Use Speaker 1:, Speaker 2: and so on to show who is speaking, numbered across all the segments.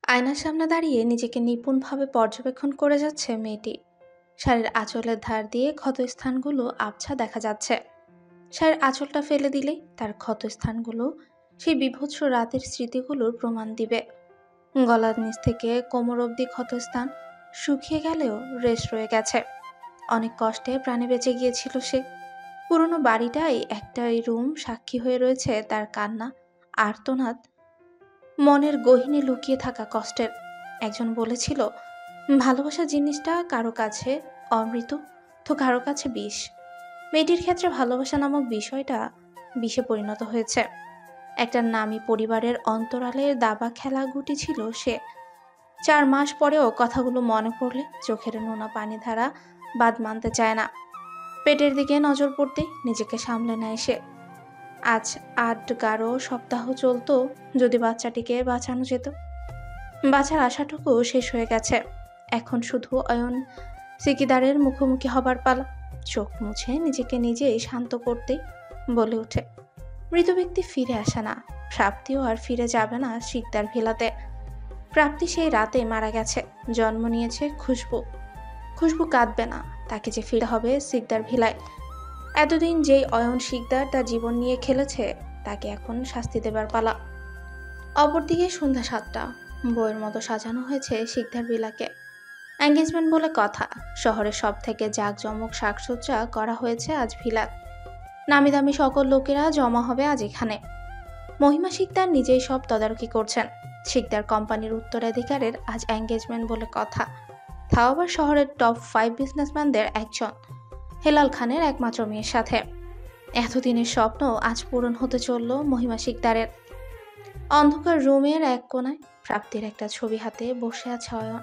Speaker 1: আয়নার সামনে দাঁড়িয়ে নিজেকে নিপুণভাবে পর্যবেক্ষণ করে যাচ্ছে মেয়েটি। শাড়ির আঁচলের ধার দিয়ে ক্ষতস্থানগুলো আবছা দেখা যাচ্ছে। শাড়ির আঁচলটা ফেলে দিলেই তার ক্ষতস্থানগুলো সেই বীভৎস রাতের স্মৃতিগুলোর প্রমাণ দিবে। গলার নিচ থেকে কোমর অবধি ক্ষতস্থান শুকিয়ে গেলেও রেশ রয়ে গেছে। অনেক কষ্টে প্রাণে বেঁচে গিয়েছিল সে। পুরনো বাড়িটাই একটাই রুম সাক্ষী হয়ে রয়েছে তার কান্না, আর্তনাদ, মনের গহীনে লুকিয়ে থাকা কষ্টের। একজন বলেছিল, ভালোবাসা জিনিসটা কারো কাছে অমৃত, তো কারো কাছে বিষ। মেয়েটির ক্ষেত্রে ভালোবাসা নামক বিষয়টা বিষে পরিণত হয়েছে। একটা নামী পরিবারের অন্তরালে দাবা খেলা গুটি ছিল সে। 4 মাস পরেও কথাগুলো মনে পড়লে চোখের নোনা পানি ধারা বাদ মানতে চায় না। পেটের দিকে নজর পড়তেই নিজেকে সামলে নেয় সে। আজ 8-11 সপ্তাহ চলতো যদি বাচ্চাটিকে বাঁচানো যেত। বাঁচার আশাটুকু শেষ হয়ে গেছে। এখন শুধু অয়ন সিকিদারের মুখোমুখি হবার পালা। চোখ মুছে নিজেকে নিজেই শান্ত করতেই বলে ওঠে, মৃত ব্যক্তি ফিরে আসে না, প্রাপ্তিও আর ফিরে যাবে না শিকদার ভিলাতে। প্রাপ্তি সেই রাতে মারা গেছে। জন্ম নিয়েছে খুশবু। খুশবু কাঁদবে না, তাকে যে ফিরে হবে শিকদার ভিলায়। এতদিন যেই অয়ন শিকদার তার জীবন নিয়ে খেলেছে, তাকে এখন শাস্তি দেবার পালা। অপরদিকে সন্ধ্যা 7টা। বইয়ের মতো সাজানো হয়েছে শিকদার বিলাকে। এঙ্গেজমেন্ট বলে কথা। শহরের সব থেকে জাঁকজমক সাজসজ্জা করা হয়েছে আজ ভিলাত। নামি দামি সকল লোকেরা জমা হবে আজ এখানে। মহিমা শিকদার নিজেই সব তদারকি করছেন। শিকদার কোম্পানির উত্তরাধিকারের আজ এঙ্গেজমেন্ট বলে কথা। তাও আবার শহরের টপ 5 বিজনেসম্যানদের একজন, হেলাল খানের একমাত্র মেয়ের সাথে। এতদিনের স্বপ্ন আজ পূরণ হতে চলল মহিমা শিকদারের। অন্ধকার রুমের এক কোণায় প্রাপ্তির একটা ছবি হাতে বসে আছে অয়ন।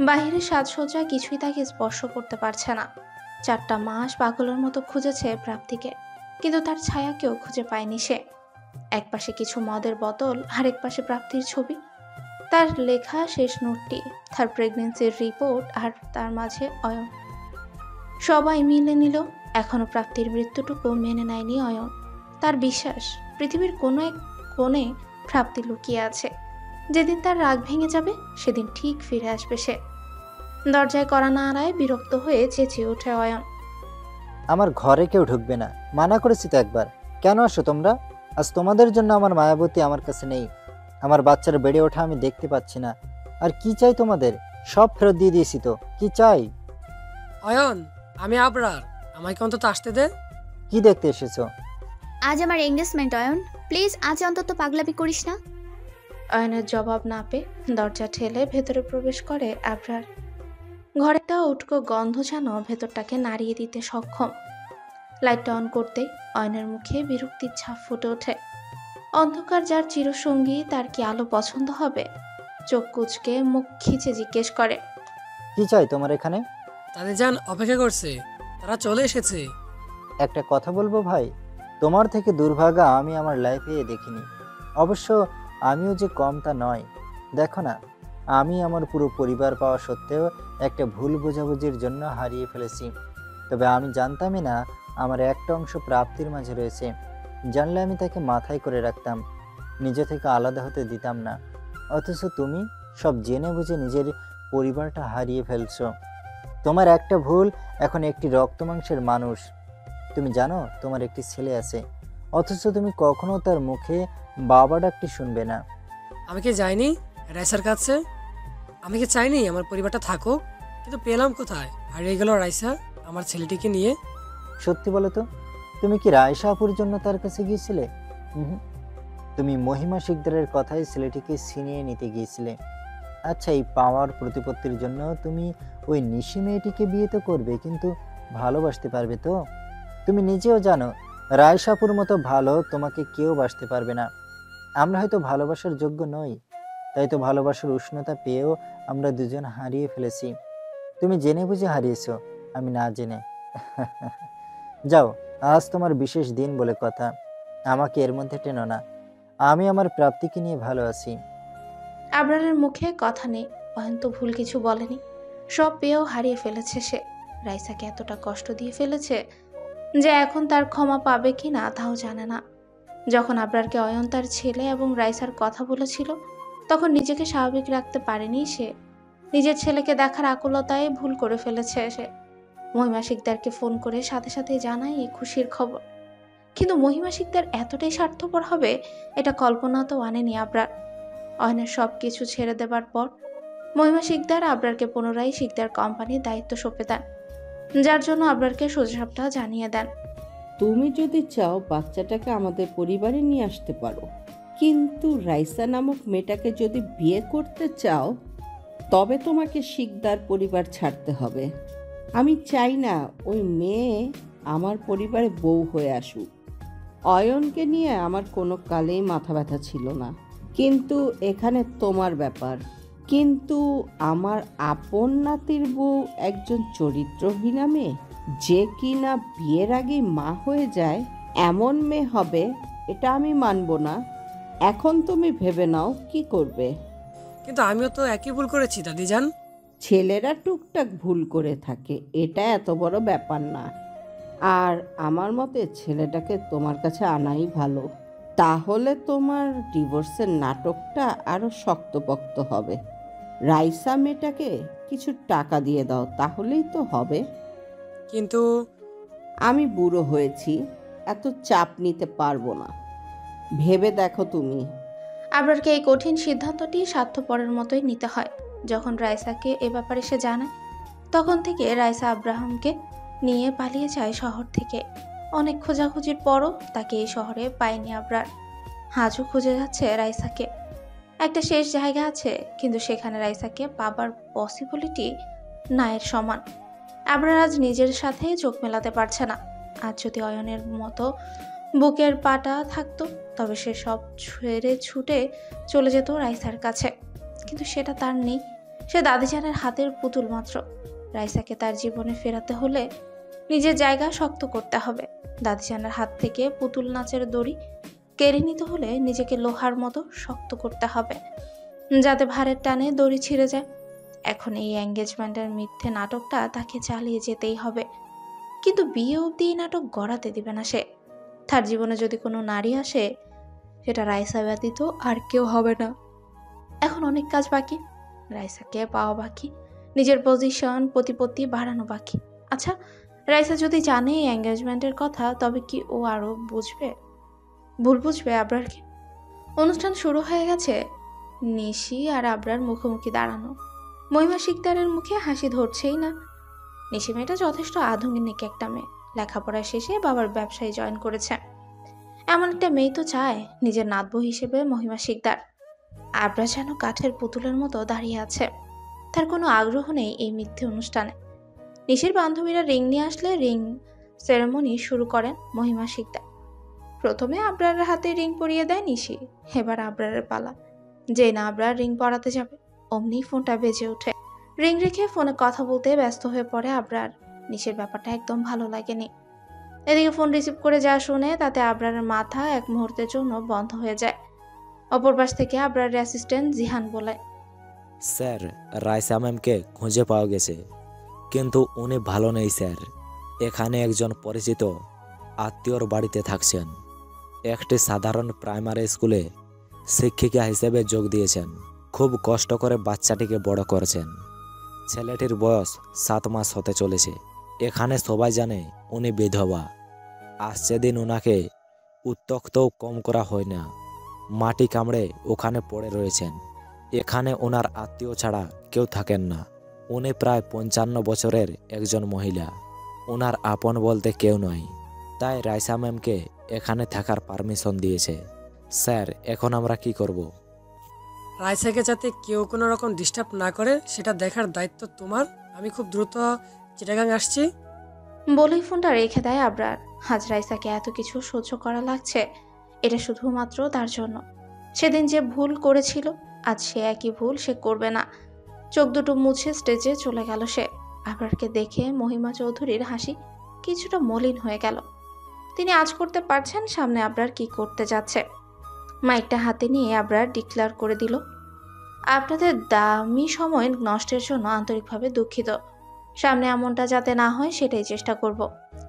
Speaker 1: বাহিরের সাজসজ্জা কিছুই তাকে স্পর্শ করতে পারছে না। 4টা মাস পাগলের মতো খুঁজেছে প্রাপ্তিকে, কিন্তু তার ছায়াকেও খুঁজে পায়নি সে। একপাশে কিছু মদের বোতল, আরেক পাশে প্রাপ্তির ছবি, তার লেখা শেষ নোটটি, তার প্রেগনেন্সির রিপোর্ট, আর তার মাঝে অয়ন। সবাই মিলে নিল, এখনো প্রাপ্তির মৃত্যুটুকু মেনে নেয়নি অয়ন। তার বিশ্বাস পৃথিবীর কোনো এক কোণে প্রাপ্তি লুকিয়ে আছে। যেদিন তার রাগ ভেঙে যাবে সেদিন ঠিক ফিরে আসবে সে। দরজায় কড়া নাড়ায় বিরক্ত হয়ে চেঁচিয়ে ওঠে অয়ন।
Speaker 2: আমার ঘরে কেউ ঢুকবে না, মানা করেছি তো একবার। কেন আসো তোমরা? আজ তোমাদের জন্য আমার মায়াবতী আমার কাছে নেই। আমার বাচ্চার বেড়ে ওঠা আমি দেখতে পাচ্ছি না। আর কি চাই তোমাদের? সব ফেরত দিয়ে দিয়েছি তো, কি চাই?
Speaker 3: অয়ন, আমি আবরার, আমাকে অন্তত আসতে দে।
Speaker 2: কি দেখতে এসেছো?
Speaker 4: আজ আমার এঙ্গেজমেন্ট অয়ন, প্লিজ আজ অন্তত পাগলামি করিস না।
Speaker 1: অয়নের জবাব না পেয়ে দরজা ঠেলে ভেতরে প্রবেশ করে আবরার। ঘরেটা উটকো গন্ধ যেন ভেতরটাকে নাড়িয়ে দিতে সক্ষম। লাইটটা অন করতেই অয়নের মুখে বিরক্তির ছাপ ফুটে ওঠে। অন্ধকার যার চিরসঙ্গী, তার কি আলো পছন্দ হবে? চোখ কুচকে মুখ খিচে জিজ্ঞেস করে,
Speaker 2: কি চাই তোমার এখানে?
Speaker 3: তাদের যান অপেক্ষা করছে, তারা চলে এসেছে।
Speaker 2: একটা কথা বলবো ভাই, তোমার থেকে দুর্ভাগা আমি আমার লাইফে দেখিনি। অবশ্য আমিও যে কম তা নয়। দেখো না, আমি আমার পুরো পরিবার পাওয়া সত্ত্বেও একটা ভুল বোঝাবুঝির জন্য হারিয়ে ফেলেছি। তবে আমি জানতামই না আমার একটা অংশ প্রাপ্তির মাঝে রয়েছে। জানলে আমি তাকে মাথায় করে রাখতাম, নিজে থেকে আলাদা হতে দিতাম না। অথচ তুমি সব জেনে বুঝে নিজের পরিবারটা হারিয়ে ফেলছো। তোমার একটা ভুল, এখন একটি রক্তমাংসের মানুষ। তুমি জানো তোমার একটি ছেলে আছে, অথচ তুমি কখনো তার মুখে বাবা ডাকটি শুনবে না।
Speaker 3: আমি কি যাইনি রাইসার কাছে? আমি কি চাইনি আমার পরিবারটা থাকুক? কিন্তু পেলাম কোথায়? হারিয়ে গেল রাইসা আমার ছেলেটিকে নিয়ে।
Speaker 2: সত্যি বলো তো, তুমি কি রায়শা আপুর জন্য তার কাছে গিয়েছিলে? হুম, তুমি মহিমা শিকদারের কথায় ছেলেটিকে ছিনিয়ে নিতে গিয়েছিলে। আচ্ছা, এই পাওয়ার প্রতিপত্তির জন্য তুমি ওই নিশি মেয়েটিকে বিয়ে তো করবে, কিন্তু ভালোবাসতে পারবে তো? তুমি নিজেও জানো রায়শাপুর মতো ভালো তোমাকে কেউ বাসতে পারবে না। আমরা হয়তো ভালোবাসার যোগ্য নই, তাই তো ভালোবাসার উষ্ণতা পেয়েও আমরা দুজন হারিয়ে ফেলেছি। তুমি জেনে বুঝে হারিয়েছো, আমি না জেনে। যাও, আজ তোমার বিশেষ দিন বলে কথা, আমাকে এর মধ্যে টেনো না। আমি আমার প্রাপ্তিকে নিয়ে ভালো আছি।
Speaker 1: আবরারের মুখে কথা নেই। অয়ন তো ভুল কিছু বলেনি। সব পেয়েও হারিয়ে ফেলেছে সে। রাইসাকে এতটা কষ্ট দিয়ে ফেলেছে যে এখন তার ক্ষমা পাবে কি না তাও জানে না। যখন আবরারকে অয়ন তার ছেলে এবং রাইসার কথা বলেছিল, তখন নিজেকে স্বাভাবিক রাখতে পারেনি সে। নিজের ছেলেকে দেখার আকুলতায় ভুল করে ফেলেছে সে। মহিমা শিকদারকে ফোন করে সাথে সাথে জানায় এই খুশির খবর। কিন্তু মহিমা শিকদার এতটাই স্বার্থপর হবে এটা কল্পনাতেও আনেনি আবরার। অয়নের সব কিছু ছেড়ে দেবার পর মহিমা শিকদার আবরারকে পুনরায় শিকদার কোম্পানির দায়িত্ব সঁপে দেন, যার জন্য আবরারকে সোজাসাপটা জানিয়ে দেন।
Speaker 5: তুমি যদি চাও বাচ্চাটাকে আমাদের পরিবারে নিয়ে আসতে পারো, কিন্তু রাইসা নামক মেয়েটাকে যদি বিয়ে করতে চাও তবে তোমাকে শিকদার পরিবার ছাড়তে হবে। আমি চাই না ওই মেয়ে আমার পরিবারে বউ হয়ে আসুক। অয়নকে নিয়ে আমার কোনো কালেই মাথা ব্যথা ছিল না, কিন্তু এখানে তোমার ব্যাপার। কিন্তু আমার আপন নাতির বউ একজন চরিত্রহীনা মেয়ে, যে কিনা বিয়ের আগেই মা হয়ে যায়, এমন মেয়ে হবে, এটা আমি মানব না। এখন তুমি ভেবে নাও কি করবে।
Speaker 3: কিন্তু আমিও তো একই ভুল করেছি দাদিজান।
Speaker 5: ছেলেরা টুকটাক ভুল করে থাকে, এটা এত বড় ব্যাপার না। আর আমার মতে ছেলেটাকে তোমার কাছে আনাই ভালো, তাহলে তোমার ডিভোর্সের নাটকটা আরো শক্তপোক্ত হবে। রাইসা মেয়েটাকে কিছু টাকা দিয়ে দাও, তাহলেই তো হবে।
Speaker 3: কিন্তু
Speaker 5: আমি বুড়ো হয়েছি, এত চাপ নিতে পারবো না, ভেবে দেখো তুমি।
Speaker 1: আবরারকে এই কঠিন সিদ্ধান্তটি স্বার্থপরের মতোই নিতে হয়। যখন রাইসাকে এ ব্যাপারে সে জানায়, তখন থেকে রাইসা আব্রাহামকে নিয়ে পালিয়ে যায় শহর থেকে। অনেক খোঁজাখুঁজির পরও তাকে এই শহরে পায়নি আবরার। আজও খুঁজে যাচ্ছে রাইসাকে। একটা শেষ জায়গা আছে, কিন্তু সেখানে রাইসাকে পাবার পসিবিলিটি না এর সমান। আবরার আজ নিজের সাথে চোখ মেলাতে পারছে না। আজ যদি অয়নের মতো বুকের পাটা থাকতো তবে সে সব ছেড়ে ছুটে চলে যেত রাইসার কাছে, কিন্তু সেটা তার নেই। সে দাদিজানের হাতের পুতুল মাত্র। রাইসাকে তার জীবনে ফেরাতে হলে নিজের জায়গা শক্ত করতে হবে। দাদিজানের হাত থেকে পুতুল নাচের দড়ি কেড়ে নিতে হলে নিজেকে লোহার মতো শক্ত করতে হবে, যাতে ভারের টানে দড়ি ছিঁড়ে যায়। এখন এই এঙ্গেজমেন্টের মিথ্যে নাটকটা তাকে চালিয়ে যেতেই হবে, কিন্তু বিয়ে অবধি এই নাটক গড়াতে দিবে না সে। তার জীবনে যদি কোনো নারী আসে, সেটা রাইসা ব্যতীত আর কেউ হবে না। এখন অনেক কাজ বাকি, রাইসাকে পাওয়া বাকি, নিজের পজিশন প্রতিপত্তি বাড়ানো বাকি। আচ্ছা, রাইসা যদি জানে এই এঙ্গেজমেন্টের কথা, তবে কি ও আরো ভুল বুঝবে আবরারকে? অনুষ্ঠান শুরু হয়ে গেছে। নিশি আর আবরার মুখোমুখি দাঁড়ানো। মহিমা শিকদারের মুখে হাসি ধরছেই না। নিশি মেয়েটা যথেষ্ট আধুনিক একটা মেয়ে, লেখাপড়া শেষে বাবার ব্যবসায় জয়েন করেছে। এমন একটা মেয়ে তো চায় নিজের নাতবউ হিসেবে মহিমা শিকদার। আবরা যেন কাঠের পুতুলের মতো দাঁড়িয়ে আছে, তার কোনো আগ্রহ নেই এই মিথ্যে অনুষ্ঠানে। নিশির বান্ধবীরা রিং নিয়ে আসলে রিং সেরেমনি শুরু করেন মহিমা শিকদার। প্রথমে আবরারের হাতে রিং পরিয়ে দেয় নিশি। এবার আবরারের পালা। যে না আবরার রিং পরাতে যাবে, অমনি ফোনটা বেজে ওঠে। রিং রেখে ফোনে কথা বলতে ব্যস্ত হয়ে পড়ে আবরার। নিশির ব্যাপারটা একদম ভালো লাগেনি। এদিকে ফোন রিসিভ করে যা শুনে তাতে আবরারের মাথা এক মুহূর্তের জন্য বন্ধ হয়ে যায়। অপর পাশ থেকে আবরারের অ্যাসিস্ট্যান্ট জিহান বলে,
Speaker 6: স্যার, রাইসা ম্যামকে খুঁজে পাওয়া গেছে, কিন্তু উনি ভালো নেই স্যার। এখানে একজন পরিচিত আত্মীয়র বাড়িতে থাকছেন। একটি সাধারণ প্রাইমারি স্কুলে শিক্ষিকা হিসেবে যোগ দিয়েছেন। খুব কষ্ট করে বাচ্চাটিকে বড় করেছেন। ছেলেটির বয়স 7 মাস হতে চলেছে। এখানে সবাই জানে উনি বিধবা। আজ সেদিন ওনাকে উত্ত্যক্তও কম করা হয় না। মাটি কামড়ে ওখানে পড়ে রয়েছেন। এখানে ওনার আত্মীয় ছাড়া কেউ থাকেন না। উনি প্রায় 55 বছরের একজন মহিলা। ওনার আপন বলতে কেউ নয়। তাই রাইসা ম্যামকে এখানে থাকার পারমিশন দিয়েছে। স্যার, এখন আমরা কি করব?
Speaker 3: রাইসাকে যাতে কেউ কোনো রকম ডিস্টার্ব না করে সেটা দেখার দায়িত্ব তোমার। আমি খুব দ্রুত চিটাগাং আসছি।
Speaker 1: বলেই ফোনটা রেখে দেয় আবরার। আজ রাইসাকে এত কিছু সহ্য করা লাগছে, এটা শুধুমাত্র তার জন্য। সেদিন যে ভুল করেছিল, আজ সে একই ভুল সে করবে না। চোখ দুটো মুছে স্টেজে চলে গেল সে। আবরারকে দেখে মহিমা চৌধুরীর হাসি কিছুটা মলিন হয়ে গেল। তিনি আজ করতে পারছেন সামনে আবরার কি করতে যাচ্ছে। মাইকটা হাতে নিয়ে আবরার ডিক্লেয়ার করে দিল, আপনাদের দামি সময় নষ্টের জন্য আন্তরিকভাবে দুঃখিত। সামনে এমনটা যাতে না হয় সেটাই চেষ্টা করব।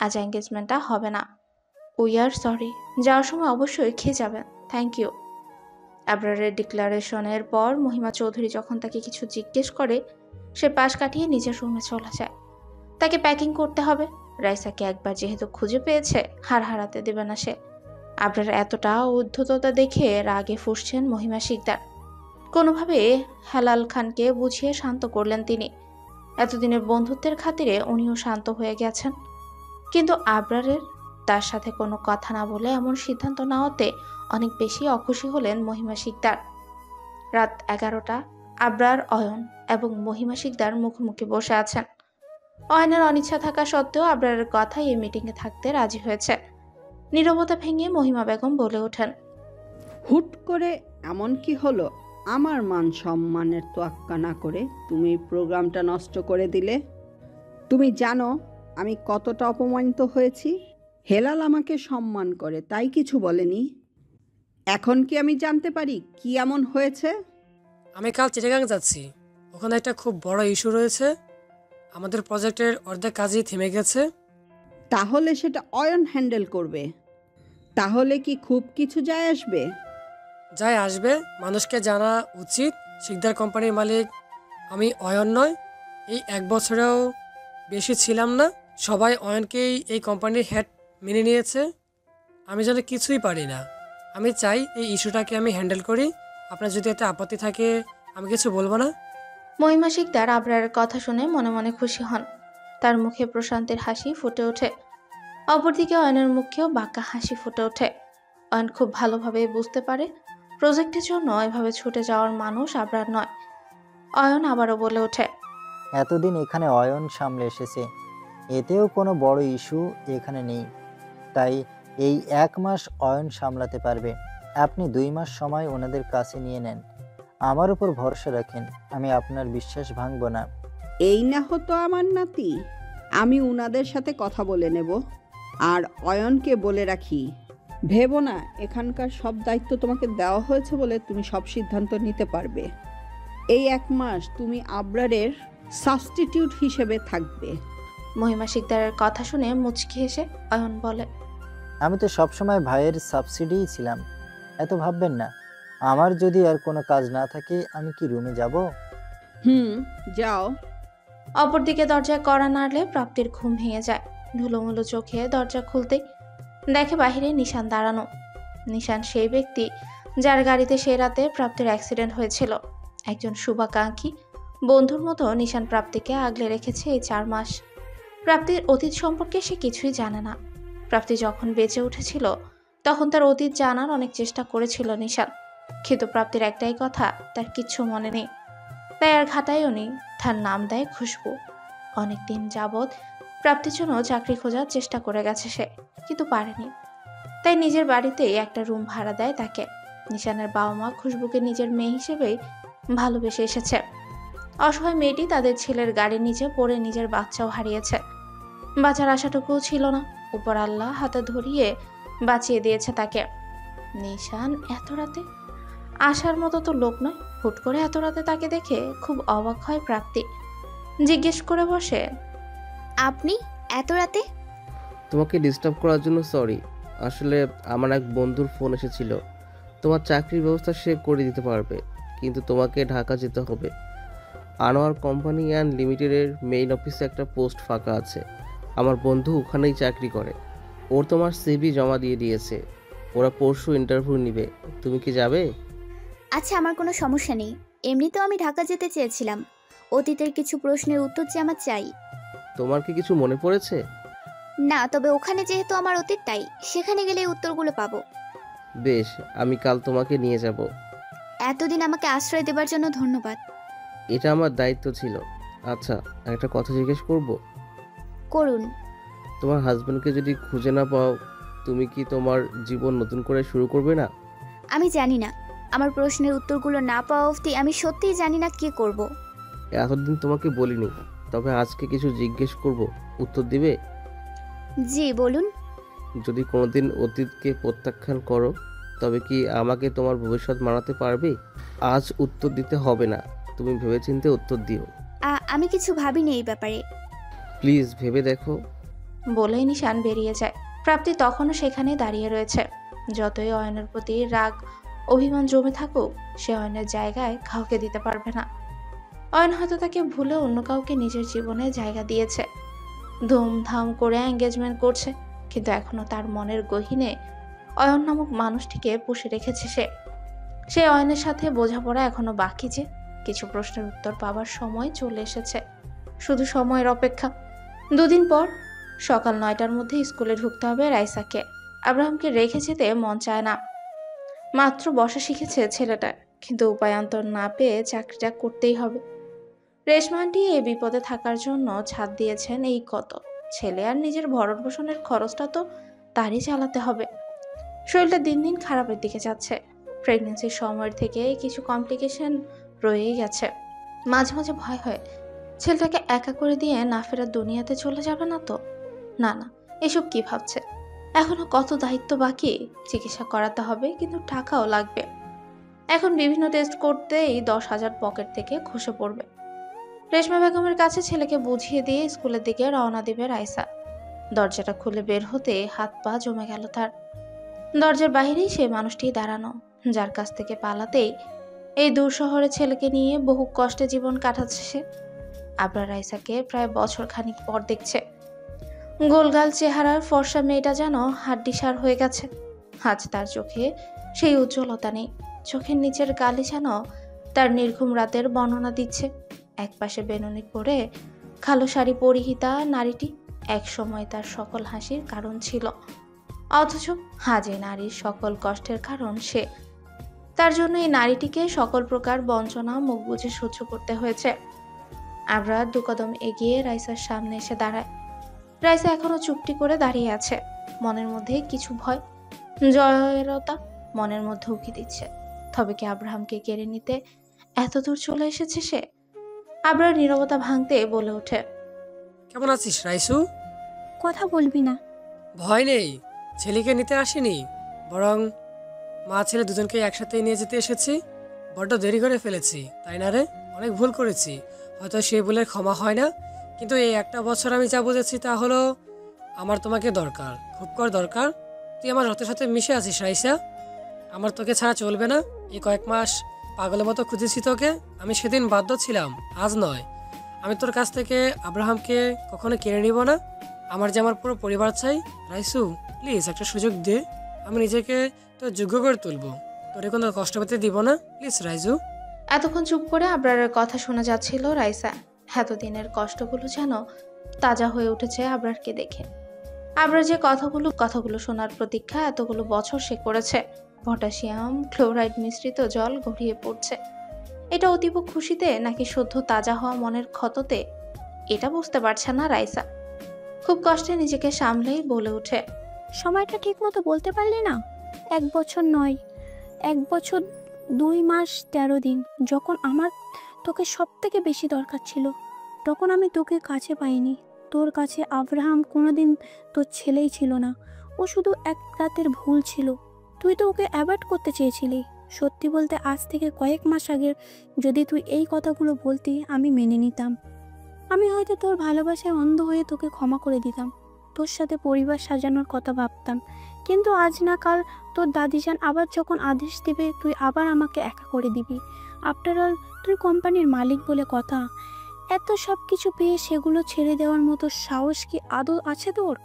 Speaker 1: আজ এঙ্গেজমেন্টটা হবে না। We are sorry. যাওয়ার সময় অবশ্যই খেয়ে যাবেন। Thank you. আবরারের ডিক্লারেশনের পর মহিমা চৌধুরী যখন তাকে কিছু জিজ্ঞেস করে, সে পাশ কাটিয়ে নিজের রুমে চলে যায়। তাকে প্যাকিং করতে হবে। রাইসাকে একবার যেহেতু খুঁজে পেয়েছে, হার হারাতে দেবে না সে। আবরার এতটা উদ্ধততা দেখে রাগে ফুঁসছেন মহিমা শিকদার। কোনোভাবে হেলাল খানকে বুঝিয়ে শান্ত করলেন তিনি। এতদিনের বন্ধুত্বের খাতিরে উনিও শান্ত হয়ে গেছেন, কিন্তু আবরারের তার সাথে কোনো কথা না বলে এমন সিদ্ধান্ত নেওয়াতে অনেক বেশি অখুশি হলেন মহিমা শিকদার। রাত 11টা। আবরার, অয়ন এবং মহিমা শিকদার মুখোমুখি বসে আছেন। অয়নের অনিচ্ছা থাকা সত্ত্বেও আবরারের কথাই এই মিটিংয়ে থাকতে রাজি হয়েছে। নীরবতা ভেঙে মহিমা বেগম বলে ওঠেন,
Speaker 5: হুট করে এমন কি হলো? আমার মান সম্মানের তোয়াক্কা না করে তুমি প্রোগ্রামটা নষ্ট করে দিলে। তুমি জানো আমি কতটা অপমানিত হয়েছি। হেলাল আমাকে সম্মান করে, তাই কিছু বলেনি। এখন কি আমি জানতে পারি কি এমন হয়েছে?
Speaker 3: আমি কাল চিটাগাং যাচ্ছি। ওখানে একটা খুব বড় ইস্যু রয়েছে। আমাদের প্রজেক্টের অর্ধেক কাজই থেমে গেছে।
Speaker 5: তাহলে সেটা অয়ন হ্যান্ডেল করবে। তাহলে কি খুব কিছু যায় আসবে?
Speaker 3: যাই আসবে, মানুষকে জানা উচিত শিকদার কোম্পানির মালিক আমি, অয়ন নয়। এই 1 বছরেও বেশি ছিলাম না। সবাই অয়নকেই এই কোম্পানির হেড মেনে নিয়েছে। আমি যেন কিছুই পারি না। আমি চাই এই ইস্যুটাকে আমি হ্যান্ডেল করি। আপনার যদি এতে আপত্তি থাকে আমি কিছু বলবো না।
Speaker 1: মহিমা শিকদার আবরারের কথা শুনে মনে মনে খুশি হন। তার মুখে প্রশান্তির হাসি ফুটে ওঠে। অপরদিকে অয়নের মুখেও বাঁকা হাসি ফুটে ওঠে। অয়ন খুব ভালোভাবে বুঝতে পারে প্রজেক্টের জন্য এভাবে ছুটে যাওয়ার মানুষ আবরার নয়। অয়ন আবারও বলে ওঠে,
Speaker 2: এতদিন এখানে অয়ন সামলে এসেছে, এতেও কোনো বড় ইস্যু এখানে নেই, তাই এই 1 মাস অয়ন সামলাতে পারবে। আপনি 2 মাস সময় ওনাদের কাছে নিয়ে নেন, আমার উপর ভরসা রাখেন, আমি আপনার বিশ্বাস ভাঙব না।
Speaker 5: এই না হতো আমার নাতি। আমি উনাদের সাথে কথা বলে নেব। আর অয়নকে বলে রাখি, ভেবো না এখানকার সব দায়িত্ব তোমাকে দেওয়া হয়েছে বলে তুমি সব সিদ্ধান্ত নিতে পারবে। এই 1 মাস তুমি আবরারের সাবস্টিটিউট হিসেবে থাকবে।
Speaker 1: মহিমা শিকদারের কথা শুনে মুচকি হেসে অয়ন বলে,
Speaker 2: আমি তো সবসময় ভাইয়ের সাবসিডিই ছিলাম, এত ভাববেন না। আমার যদি আর কোনো কাজ না থাকে আমি কি রুমে যাব?
Speaker 5: যাও।
Speaker 1: অপরদিকে দরজায় কড়া নাড়লে প্রাপ্তির ঘুম ভেঙে যায়। ধুলোমুলো চোখে দরজা খুলতেই দেখে বাহিরে নিশান দাঁড়ানো। নিশান সেই ব্যক্তি যার গাড়িতে সেই রাতে প্রাপ্তির অ্যাক্সিডেন্ট হয়েছিল। একজন শুভাকাঙ্ক্ষী বন্ধুর মতো নিশান প্রাপ্তিকে আগলে রেখেছে এই 4 মাস। প্রাপ্তির অতীত সম্পর্কে সে কিছুই জানে না। প্রাপ্তি যখন বেঁচে উঠেছিল তখন তার অতীত জানার অনেক চেষ্টা করেছিল নিশান, কিন্তু প্রাপ্তির একটাই কথা, তার কিচ্ছু মনে নেই। তাই আর ঘাটায়ও নেই, তার নাম দেয় খুশবু। অনেকদিন যাবৎ প্রাপ্তির জন্য চাকরি খোঁজার চেষ্টা করে গেছে সে, কিন্তু পারেনি। তাই নিজের বাড়িতেই একটা রুম ভাড়া দেয় তাকে। নিশানের বাবা মা খুশবুকে নিজের মেয়ে হিসেবেই ভালোবেসে এসেছে। অসহায় মেয়েটি তাদের ছেলের গাড়ির নিচে পড়ে নিজের বাচ্চাও হারিয়েছে। বাঁচার আশাটুকুও ছিল না, উপর আল্লাহ হাতে ধরিয়ে বাঁচিয়ে দিয়েছে তাকে। নিশান এত রাতে আসার মতো তো লোক নয়। হুট করে এত রাতে তাকে দেখে খুব অবাক হয় প্রাপ্তি। জিজ্ঞেস করে বসে,
Speaker 4: আপনি এত রাতে?
Speaker 7: তোমাকে ডিস্টার্ব করার জন্য সরি। আসলে আমার এক বন্ধুর ফোন এসেছিল, তোমার চাকরির ব্যবস্থা সে করে দিতে পারবে, কিন্তু তোমাকে ঢাকা যেতে হবে। আনোয়ার কোম্পানি অ্যান্ড লিমিটেডের মেইন অফিসে একটা পোস্ট ফাঁকা আছে। আমার বন্ধু ওখানেই চাকরি করে। ওর তোমার সিভি জমা দিয়ে দিয়েছে। ওরা পরশু ইন্টারভিউ নিবে। তুমি কি যাবে?
Speaker 4: আচ্ছা, আমার কোনো সমস্যা নেই। এমনিতেও আমি ঢাকা যেতে চেয়েছিলাম। অতীতের কিছু প্রশ্নের উত্তর যে আমার চাই।
Speaker 7: তোমার কি কিছু মনে পড়েছে?
Speaker 4: না, তবে ওখানে যেহেতু আমার অতীত, তাই সেখানে গেলে এই উত্তরগুলো পাবো।
Speaker 7: বেশ, আমি কাল তোমাকে নিয়ে যাব।
Speaker 4: এতদিন আমাকে আশ্রয় দেবার জন্য ধন্যবাদ।
Speaker 7: এটা আমার দায়িত্ব ছিল। আচ্ছা, একটা কথা জিজ্ঞেস করব?
Speaker 4: করুন।
Speaker 7: তোমার হাজবেন্ডকে যদি খুঁজে না পাও, তুমি কি তোমার জীবন নতুন করে শুরু করবে না?
Speaker 4: আমি জানি না। আমার প্রশ্নের উত্তরগুলো না পাওয়া অবধি আমি সত্যিই জানি না কি করব।
Speaker 7: এতদিন তোমাকে বলিনি, তবে আজকে কিছু জিজ্ঞেস করব, উত্তর দিবে?
Speaker 4: জি বলুন।
Speaker 7: যদি কোনোদিন অতীতকে প্রত্যাখ্যান করো, তবে কি আমাকে তোমার ভবিষ্যৎ মানাতে পারবে? আজ উত্তর দিতে হবে না, তুমি ভেবেচিন্তে উত্তর দিও।
Speaker 4: আমি কিছু ভাবিনি এই ব্যাপারে।
Speaker 7: প্লিজ ভেবে দেখো।
Speaker 1: বলেই নিশান বেরিয়ে যায়। প্রাপ্তি তখনও সেখানে দাঁড়িয়ে রয়েছে। যতই অয়নের প্রতি রাগ অভিমান জমে থাকুক, সে অয়নের জায়গায় কাউকে দিতে পারবে না। অয়ন হয়তো তাকে ভুলে অন্য কাউকে নিজের জীবনে জায়গা দিয়েছে, ধুমধাম করে এঙ্গেজমেন্ট করছে, কিন্তু এখনো তার মনের গহীনে অয়ন নামক মানুষটিকে পুষে রেখেছে সে। সে অয়নের সাথে বোঝাপড়া এখনো বাকি, যে কিছু প্রশ্নের উত্তর পাবার সময় চলে এসেছে, শুধু সময়ের অপেক্ষা। 2 দিন পর সকাল 9টার মধ্যে স্কুলে ঢুকতে হবে রাইসাকে। আব্রাহামকে রেখে যেতে মন চায় না। মাত্র বসা শিখেছে ছেলেটা, কিন্তু উপায়ান্তর না পেয়ে চাকরিটা করতেই হবে। রেশমা আন্টি এই বিপদে থাকার জন্য ছাদ দিয়েছেন এই কত। ছেলে আর নিজের ভরণ পোষণের খরচটা তো তারই চালাতে হবে। শরীরটা দিন দিন খারাপের দিকে যাচ্ছে। প্রেগনেন্সির সময়ের থেকে কিছু কমপ্লিকেশন রয়েই গেছে। মাঝে মাঝে ভয় হয় ছেলেটাকে একা করে দিয়ে না ফেরার দুনিয়াতে চলে যাবে না তো। না না, এসব কি ভাবছে? এখনো কত দায়িত্ব বাকি। চিকিৎসা করাতে হবে, কিন্তু টাকাও লাগবে। এখন বিভিন্ন টেস্ট করতেই 10,000 পকেট থেকে খসে পড়বে। রেশমা বেগমের কাছে ছেলেকে বুঝিয়ে দিয়ে স্কুলের দিকে রওনা দিবে রাইসা। দরজাটা খুলে বের হতে হাত পা জমে গেল তার। দরজার বাহিরেই সেই মানুষটি দাঁড়ানো, যার কাছ থেকে পালাতেই এই দূর শহরে ছেলেকে নিয়ে বহু কষ্টে জীবন কাটাচ্ছে সে। আবরার রাইসাকে প্রায় বছর খানিক পর দেখছে। গোলগাল চেহারার ফর্সা মেয়েটা যেন হাড্ডিসার হয়ে গেছে। আজ তার চোখে সেই উজ্জ্বলতা নেই। চোখের নিচের গালি যেন তার নির্ঘুম রাতের বর্ণনা দিচ্ছে। একপাশে বেনুনি পরে কালো শাড়ি পরিহিতা নারীটি একসময় তার সকল হাসির কারণ ছিল, অথচ আজ এই নারীর সকল কষ্টের কারণ সে। তার জন্য এই নারীটিকে সকল প্রকার বঞ্চনা মুখ বুজে সহ্য করতে হয়েছে। আবরার 2 কদম এগিয়ে রাইসার সামনে এসে দাঁড়ায়। রাইসা এখনো চুপটি করে দাঁড়িয়ে আছে। মনের মধ্যে কিছু ভয়, জয়েরতা মনের মধ্যে উকি দিচ্ছে। তবে কি আব্রাহামকে কেড়ে নিতে এত দূর চলে এসেছে সে? আবরার নীরবতা ভাঙতে বলে ওঠে,
Speaker 3: কেমন আছিস রাইসু?
Speaker 8: কথা বলবি না?
Speaker 3: ভয় নেই, ছেলেকে নিতে আসিনি, বরং মা ছেলে দুজনকে একসাথে নিয়ে যেতে এসেছি। বড্ড দেরি করে ফেলেছি, তাই না রে? অনেক ভুল করেছি, হয়তো সেই ভুলের ক্ষমা হয় না, কিন্তু এই একটা বছর আমি যা বুঝেছি তা হলো আমার তোমাকে দরকার, খুব কর দরকার। তুই আমার রক্তের সাথে মিশে আছিস রাইসা, আমার তোকে ছাড়া চলবে না। এই কয়েক মাস পাগলের মতো খুঁজেছি তোকে, আমি সেদিন বাধ্য ছিলাম, আজ নয়। আমি তোর কাছ থেকে আব্রাহামকে কখনো কেড়ে নিব না। আমার যে আমার পুরো পরিবার চাই। রাইসু প্লিজ একটা সুযোগ দে, আমি নিজেকে তোর যোগ্য করে তুলবো, তোরে কোনো কষ্ট পেতে দিব না, প্লিজ রাইসু।
Speaker 1: এতক্ষণ চুপ করে আবরারের কথা শোনা যাচ্ছিল রাইসা। এতদিনের কষ্টগুলো যেন তাজা হয়ে উঠেছে আবরারকে দেখে। আবরার যে কথাগুলো শোনার প্রতীক্ষা এতগুলো বছর সে করেছে। পটাশিয়াম ক্লোরাইড মিশ্রিত জল গড়িয়ে পড়ছে। এটা অতীব খুশিতে নাকি সদ্য তাজা হওয়া মনের ক্ষততে, এটা বুঝতে পারছে না রাইসা। খুব কষ্টে নিজেকে সামলেই বলে ওঠে,
Speaker 8: সময়টা ঠিক মতো বলতে পারলি না? 1 বছর নয়, 1 বছর 2 মাস 13 দিন। যখন আমার তোকে সব থেকে বেশি দরকার ছিল, তখন আমি তোকে কাছে পাইনি। তোর কাছে আব্রাহাম কোনোদিন তোর ছেলেই ছিল না, ও শুধু এক রাতের ভুল ছিল। তুই তো ওকে অ্যাভয়েড করতে চেয়েছিলি। সত্যি বলতে আজ থেকে কয়েক মাস আগে যদি তুই এই কথাগুলো বলতি, আমি মেনে নিতাম। আমি হয়তো তোর ভালোবাসায় অন্ধ হয়ে তোকে ক্ষমা করে দিতাম, তোর সাথে পরিবার সাজানোর কথা ভাবতাম। কিন্তু আজ না কাল তোর দাদিজান আবার যখন আদেশ দেবে, তুই আবার আমাকে একা করে দিবি। আফটার অল তুই কোম্পানির মালিক বলে কথা। এত সব কিছু পেয়ে সেগুলো ছেড়ে দেওয়ার মতো সাহস কি আদৌ আছে তোর?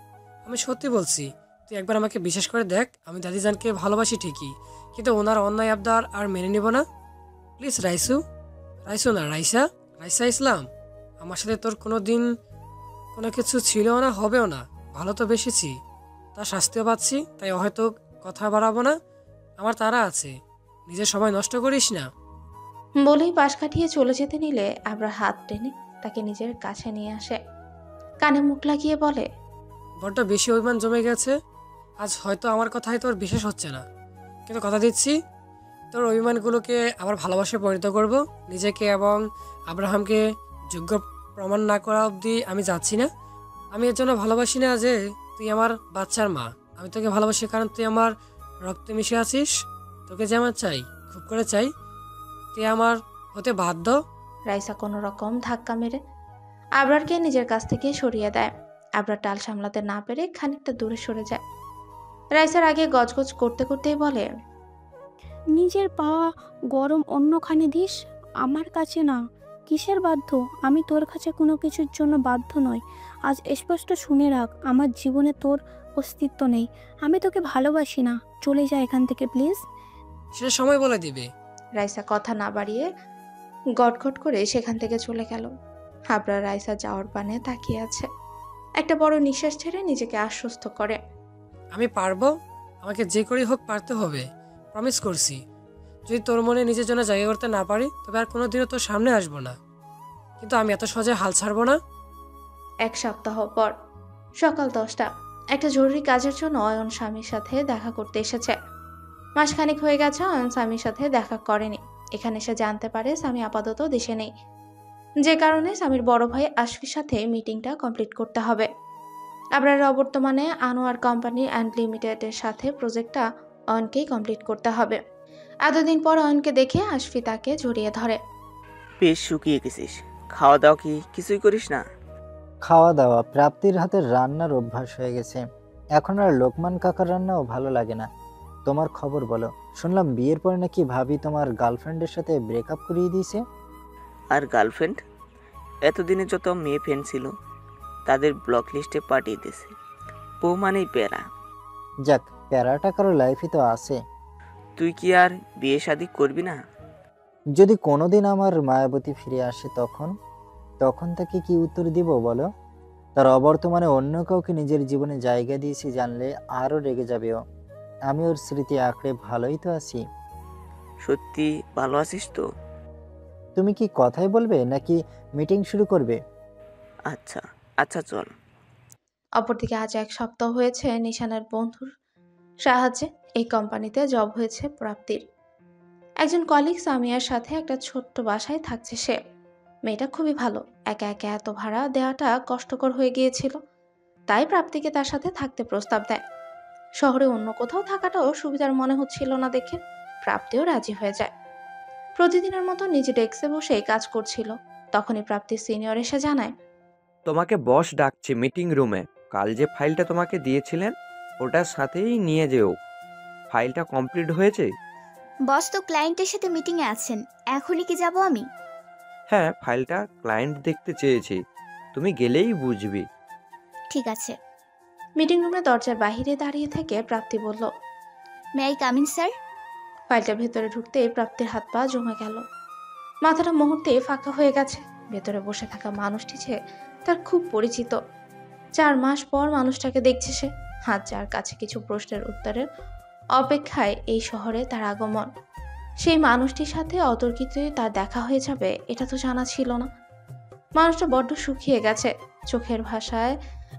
Speaker 3: আমি সত্যি বলছি, তুই একবার আমাকে বিশ্বাস করে দেখ। আমি দাদিজানকে ভালোবাসি ঠিকই, কিন্তু ওনার অন্যায় আবদার আর মেনে নেব না। প্লিজ রাইসু, রাইসু না রাইসা, রাইসা ইসলাম। আমার সাথে তোর কোনো দিন কোনো কিছু ছিলও না, হবেও না। ভালো তো বেসেছি, তার শাস্তিও পাচ্ছি, তাই হয়তো কথা বাড়াবো না। আমার তারা আছে, নিজের সময় নষ্ট করিস না।
Speaker 1: বলেই পাশ কাটিয়ে চলে যেতে নিলে আবরার হাত টেনে তাকে নিজের কাছে নিয়ে আসে। কানে মুখ লাগিয়ে বলে,
Speaker 3: বড্ড বেশি অভিমান জমে গেছে। আজ হয়তো আমার কথাই তোর বিশ্বাস হচ্ছে না, কিন্তু কথা দিচ্ছি তোর অভিমানগুলোকে আবার ভালোবাসায় পরিণত করব। নিজেকে এবং আব্রাহামকে যোগ্য প্রমাণ না করা অবধি আমি যাচ্ছি না। আমি এর জন্য ভালোবাসি না যে তুই আমার বাচ্চার মা, আমি তোকে ভালোবাসি কারণ তুই আমার রক্তে মিশে আছিস। তোকে যে আমার চাই, খুব করে চাই, তুই আমার হতে বাধ্য।
Speaker 1: রাইসা কোনো রকম ধাক্কা মেরে আবরারকে নিজের কাছ থেকে সরিয়ে দেয়। আবরার টাল সামলাতে না পেরে খানিকটা দূরে সরে যায়। রাইসার আগে গজগজ করতে করতেই বলে,
Speaker 8: নিজের পা গরম অন্যখানে দিস, আমার কাছে না। কিসের বাধ্য? আমি তোর কাছে কোনো কিছুর জন্য বাধ্য নই। আজ স্পষ্ট শুনে রাখ, আমার জীবনে তোর অস্তিত্ব নেই। আমি তোকে ভালোবাসি না। চলে যা এখান থেকে প্লিজ।
Speaker 3: সেটা সময় বলে দিবে।
Speaker 1: রাইসা কথা না বাড়িয়ে গটগট করে সেখান থেকে চলে গেল। আবরার রাইসা যাওয়ার পানে তাকিয়ে আছে। একটা বড় নিঃশ্বাস ছেড়ে নিজেকে আশ্বস্ত করে।
Speaker 3: আমি পারবো, আমাকে যে করেই হোক পারতে হবে, প্রমিস করছি। যদি তোর মনে নিজের জন্য জায়গা করতে না পারি তবে আর কোনোদিনও তোর সামনে আসবো না, কিন্তু আমি এত সহজে হাল ছাড়বো না।
Speaker 1: 1 সপ্তাহ পর সকাল 10টা। একটা জরুরি কাজের জন্য অয়ন স্বামীর সাথে দেখা করতে এসেছে। মাসখানেক হয়ে গেছে অয়ন স্বামীর সাথে দেখা করেনি। এখানে সে জানতে পারে স্বামী আপাতত দেশে নেই, যে কারণে স্বামীর বড় ভাই আশফির সাথে মিটিংটা কমপ্লিট করতে হবে। আবরার অবর্তমানে আনোয়ার কোম্পানি অ্যান্ড লিমিটেডের সাথে প্রজেক্টটা অয়নকেই কমপ্লিট করতে হবে। এতদিন পর অয়নকে দেখে আশফি তাকে জড়িয়ে ধরে।
Speaker 9: বেশ শুকিয়ে গেছিস, খাওয়া দাওয়া কি কিছুই করিস না?
Speaker 2: খাওয়া দাওয়া প্রাপ্তির হাতের রান্নার অভ্যাস হয়ে গেছে, এখন আর লোকমান কাকার রান্নাও ভালো লাগে না। তোমার খবর বলো, শুনলাম বিয়ের পর নাকি ভাবি তোমার গার্লফ্রেন্ডের সাথে ব্রেকআপ করিয়ে দিয়েছে।
Speaker 9: আর গার্লফ্রেন্ড? এতদিনে যত মেয়ে ফ্রেন্ড ছিল তাদের ব্লক লিস্টে পাঠিয়ে দিয়েছে। বউ মানেই প্যারা।
Speaker 2: যাক, প্যারাটা কারো লাইফে তো আছে।
Speaker 9: তুই কি আর বিয়ে শাদি করবি না?
Speaker 2: যদি কোনোদিন আমার মায়াবতী ফিরে আসে তখন তাকে কি উত্তর দিব বলো? তার অবর্তমানে অন্য কাউকে নিজের জীবনে জায়গা দিয়েছি জানলে আরও রেগে যাবে ও। আমি ওর স্মৃতি আঁকড়ে ভালোই তো আছি।
Speaker 9: সত্যি ভালো আছিস তো?
Speaker 2: তুমি কি কথাই বলবে নাকি মিটিং শুরু করবে?
Speaker 9: আচ্ছা আচ্ছা চল।
Speaker 1: অপরদিকে আজ 1 সপ্তাহ হয়েছে নিশানের বন্ধুর সাহায্যে এই কোম্পানিতে জব হয়েছে প্রাপ্তির। একজন কলিগ সামিয়ার সাথে একটা ছোট্ট বাসায় থাকছে সে। মেয়েটা খুবই ভালো, একা একা এত ভাড়া দেওয়াটা কষ্টকর হয়ে গিয়েছিল, তাই প্রাপ্তিকে তার সাথে থাকতে প্রস্তাব দেয়। শহরে অন্য কোথাও থাকাটাও সুবিধার মনে হচ্ছিল না দেখে প্রাপ্তিও রাজি হয়ে যায়। প্রতিদিনের মতো নিজে ডেস্কে বসে কাজ করছিল, তখনই প্রাপ্তির সিনিয়র এসে জানায়,
Speaker 10: তোমাকে বস ডাকছে মিটিং রুমে। কাল যে ফাইলটা তোমাকে দিয়েছিলেন ওটার সাথেই নিয়ে যেও। ফাইলটা কমপ্লিট হয়েছে?
Speaker 4: বস তো ক্লায়েন্টের সাথে মিটিংয়ে আছেন, এখনই কি যাব আমি?
Speaker 10: হ্যাঁ, ফাইলটা ক্লায়েন্ট দেখতে চেয়েছে, তুমি গেলেই বুঝবি।
Speaker 4: ঠিক আছে।
Speaker 1: মিটিং রুমে দরজার বাহিরে দাঁড়িয়ে থেকে প্রাপ্তি বলল,
Speaker 4: may I come in sir?
Speaker 1: ফাইলটা ভেতরে ঢুকতেই প্রাপ্তির হাত পা জমে গেল। মাথাটা মুহূর্তে ফাঁকা হয়ে গেছে। ভেতরে বসে থাকা মানুষটি যে তার খুব পরিচিত। 4 মাস পর মানুষটাকে দেখছে সে। হাত যার কাছে কিছু প্রশ্নের উত্তরের অপেক্ষায় এই শহরে তার আগমন। সেই মানুষটির সাথে অতর্কিতই তার দেখা হয়ে যাবে এটা তো জানা ছিল না। মানুষটা বড্ড শুকিয়ে গেছে। চোখের ভাষায়